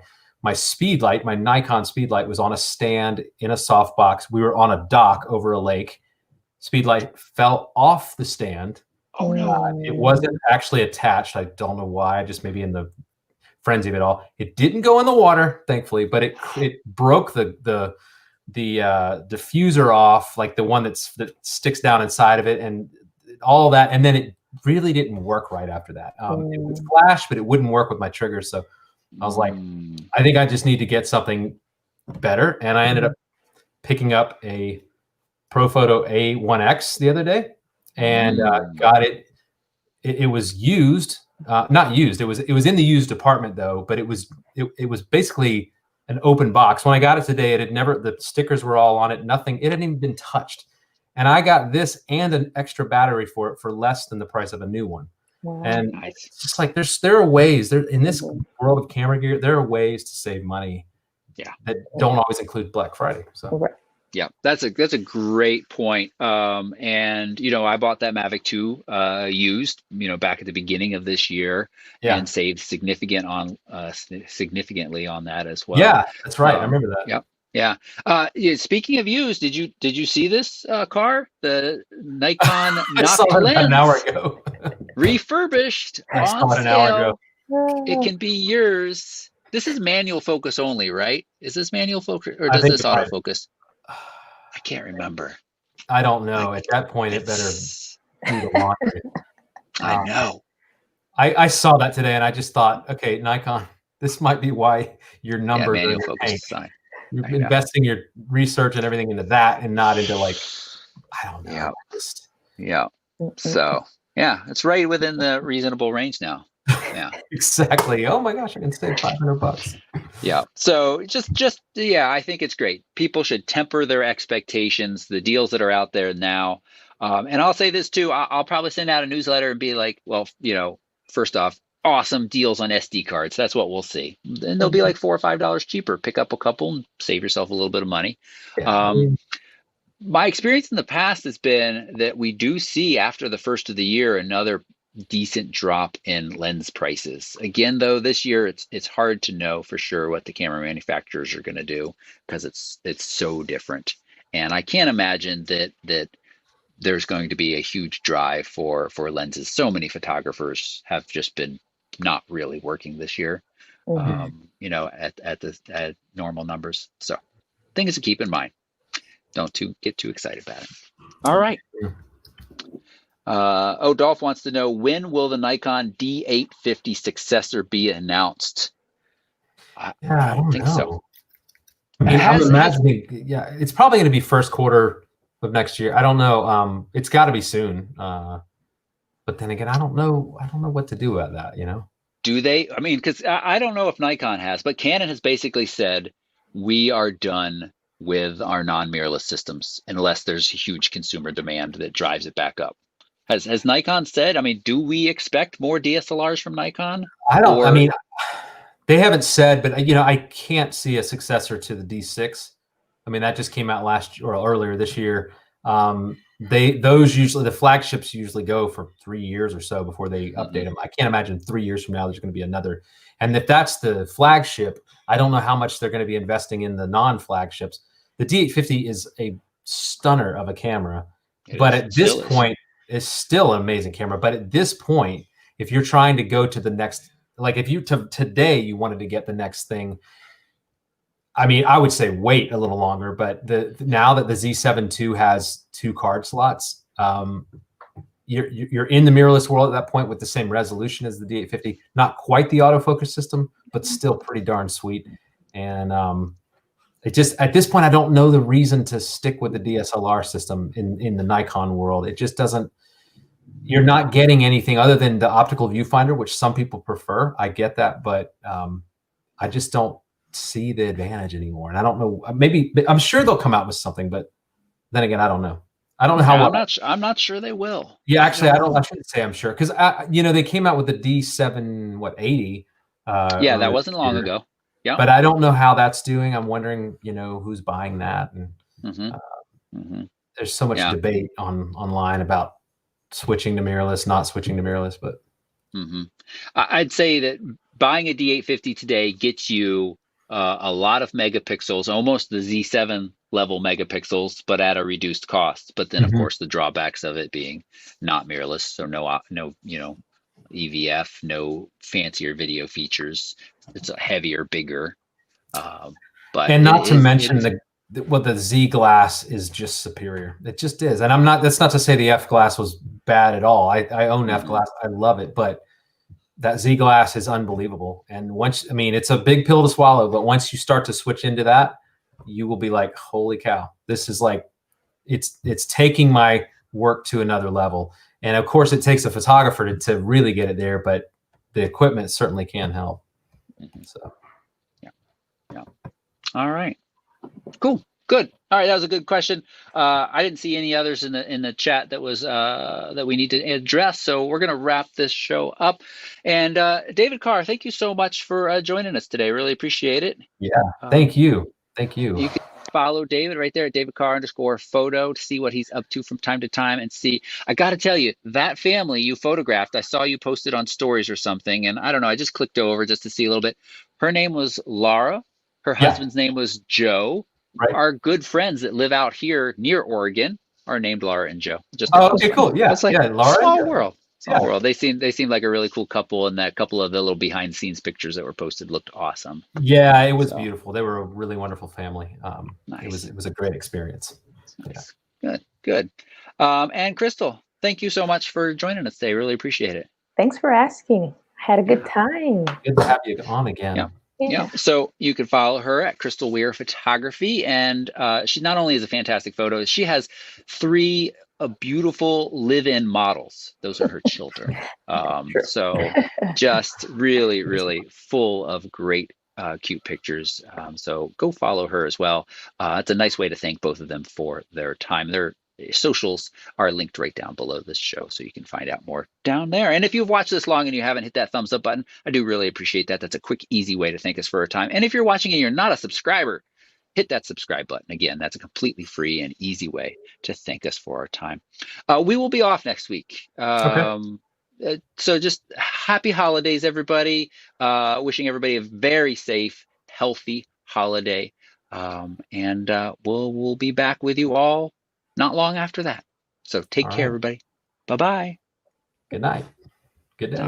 S2: speed light, my Nikon speed light, was on a stand in a softbox. We were on a dock over a lake. Speed light fell off the stand.
S4: Oh no!
S2: It wasn't actually attached. I don't know why. Just maybe in the frenzy of it all. It didn't go in the water, thankfully, but it broke the diffuser off, like the one that sticks down inside of it, and all that. And then it really didn't work right after that. It would flash, but it wouldn't work with my triggers. So I was like, I think I just need to get something better. And I ended up picking up a Profoto A1X the other day, and got it. It was used, not used. It was in the used department though, but it was basically an open box. When I got it today, the stickers were all on it. Nothing. It hadn't even been touched. And I got this and an extra battery for it for less than the price of a new one. Wow. And it's just like there are ways in this world of camera gear, there are ways to save money that don't always include Black Friday. So
S4: yeah, that's a great point. And I bought that Mavic 2 used, back at the beginning of this year, and saved significantly on that as well.
S2: Yeah, that's right. I remember that.
S4: Yep. Yeah. Speaking of used, did you see this Carr? The Nikon
S2: lens an hour ago.
S4: Refurbished
S2: I saw
S4: on
S2: it an hour
S4: sale.
S2: ago.
S4: It can be yours. This is manual focus only, right? Is this manual focus or does this autofocus? I can't remember.
S2: I don't know. At that point, it better do the laundry.
S4: I know.
S2: I saw that today, and I just thought, okay, Nikon, this might be why your
S4: Yeah,
S2: numbers are in
S4: manual
S2: the
S4: focus
S2: tank.
S4: design.
S2: You're
S4: I know.
S2: investing your research and everything into that, and not into like, I don't know.
S4: Yeah.
S2: Just
S4: Yeah. So yeah, it's right within the reasonable range now. Yeah.
S2: exactly. Oh my gosh, I can save $500.
S4: Yeah. So just yeah, I think it's great. People should temper their expectations, the deals that are out there now. And I'll say this too, I'll probably send out a newsletter and be like, well, first off, awesome deals on SD cards. That's what we'll see. And they'll be like $4 or $5 cheaper. Pick up a couple and save yourself a little bit of money.
S2: Yeah.
S4: My experience in the past has been that we do see after the first of the year another decent drop in lens prices. Again, though, this year it's hard to know for sure what the camera manufacturers are going to do because it's so different. And I can't imagine that there's going to be a huge drive for lenses. So many photographers have just been not really working this year, at normal numbers. So things to keep in mind. Don't get too excited about it. All right. Dolph wants to know, when will the Nikon D850 successor be announced? I don't think so.
S2: I mean, I'm imagining, it's probably going to be first quarter of next year. I don't know. It's got to be soon. But then again, I don't know what to do about that,
S4: Do they? I mean, because I don't know if Nikon has, but Canon has basically said, we are done with our non-mirrorless systems unless there's huge consumer demand that drives it back up. Has Nikon said? I mean, do we expect more DSLRs from Nikon?
S2: I mean, they haven't said, but I can't see a successor to the D6. I mean, that just came out last year or earlier this year. Those usually, the flagships usually go for 3 years or so before they update them. I can't imagine 3 years from now there's going to be another. And if that's the flagship, I don't know how much they're going to be investing in the non-flagships. The D850 is a stunner of a camera, but at this point, it's still an amazing camera. But at this point, if you're trying to go to the next, like if you today you wanted to get the next thing, I mean, I would say wait a little longer. But now that the Z7 II has 2 card slots, you're in the mirrorless world at that point with the same resolution as the D850. Not quite the autofocus system, but still pretty darn sweet. And it just, at this point, I don't know the reason to stick with the DSLR system in the Nikon world. It just doesn't. You're not getting anything other than the optical viewfinder, which some people prefer. I get that, but I just don't see the advantage anymore. And I don't know. Maybe I'm sure they'll come out with something, but then again, I don't know. I don't know how.
S4: I'm not sure they will.
S2: Yeah, actually, I shouldn't say I'm sure, because they came out with the D7 80.
S4: Yeah, that wasn't long ago. Yeah,
S2: but I don't know how that's doing. I'm wondering, who's buying that, and there's so much debate online about switching to mirrorless, not switching to mirrorless. But
S4: I'd say that buying a D850 today gets you a lot of megapixels, almost the Z7 level megapixels, but at a reduced cost. But then, of course, the drawbacks of it being not mirrorless, so no EVF, no fancier video features. It's a heavier, bigger. But
S2: not to mention the Z glass is just superior. It just is. And that's not to say the F glass was bad at all. I own F glass. I love it, but that Z glass is unbelievable. And it's a big pill to swallow, but once you start to switch into that, you will be like, holy cow, this is like, it's taking my work to another level. And of course it takes a photographer to really get it there, but the equipment certainly can help. So,
S4: yeah. All right. Cool. Good. All right. That was a good question. I didn't see any others in the chat that was that we need to address. So we're going to wrap this show up. And David Carr, thank you so much for joining us today. Really appreciate it.
S2: Yeah. Thank you. Thank you.
S4: You can follow David right there at DavidCarr_photo to see what he's up to from time to time and see. I got to tell you, that family you photographed, I saw you posted on stories or something. And I don't know, I just clicked over just to see a little bit. Her name was Laura. Her husband's name was Joe. Right. Our good friends that live out here near Oregon are named Laura and Joe.
S2: Okay, cool. Yeah,
S4: it's like
S2: Laura.
S4: Small world. Small world. They seem like a really cool couple, and that couple of the little behind the scenes pictures that were posted looked awesome.
S2: Yeah, it was beautiful. They were a really wonderful family.
S4: Nice.
S2: It was a great experience.
S4: Nice. Yeah. Good. And Krystal, thank you so much for joining us today. Really appreciate it.
S3: Thanks for asking. Had a good time.
S2: Good to have you on again.
S4: Yeah. Yeah. So you can follow her at Krystal Weir Photography. And she not only is a fantastic photo, she has 3 beautiful live-in models. Those are her children. So just really, really full of great, cute pictures. So go follow her as well. It's a nice way to thank both of them for their time. Their socials are linked right down below this show, so you can find out more down there. And if you've watched this long and you haven't hit that thumbs up button, I do really appreciate that. That's a quick, easy way to thank us for our time. And if you're watching and you're not a subscriber, hit that subscribe button. Again, that's a completely free and easy way to thank us for our time. We will be off next week. So just happy holidays, everybody. Wishing everybody a very safe, healthy holiday. And we'll be back with you all not long after that. So take care, everybody. Bye-bye.
S2: Good night. Good day.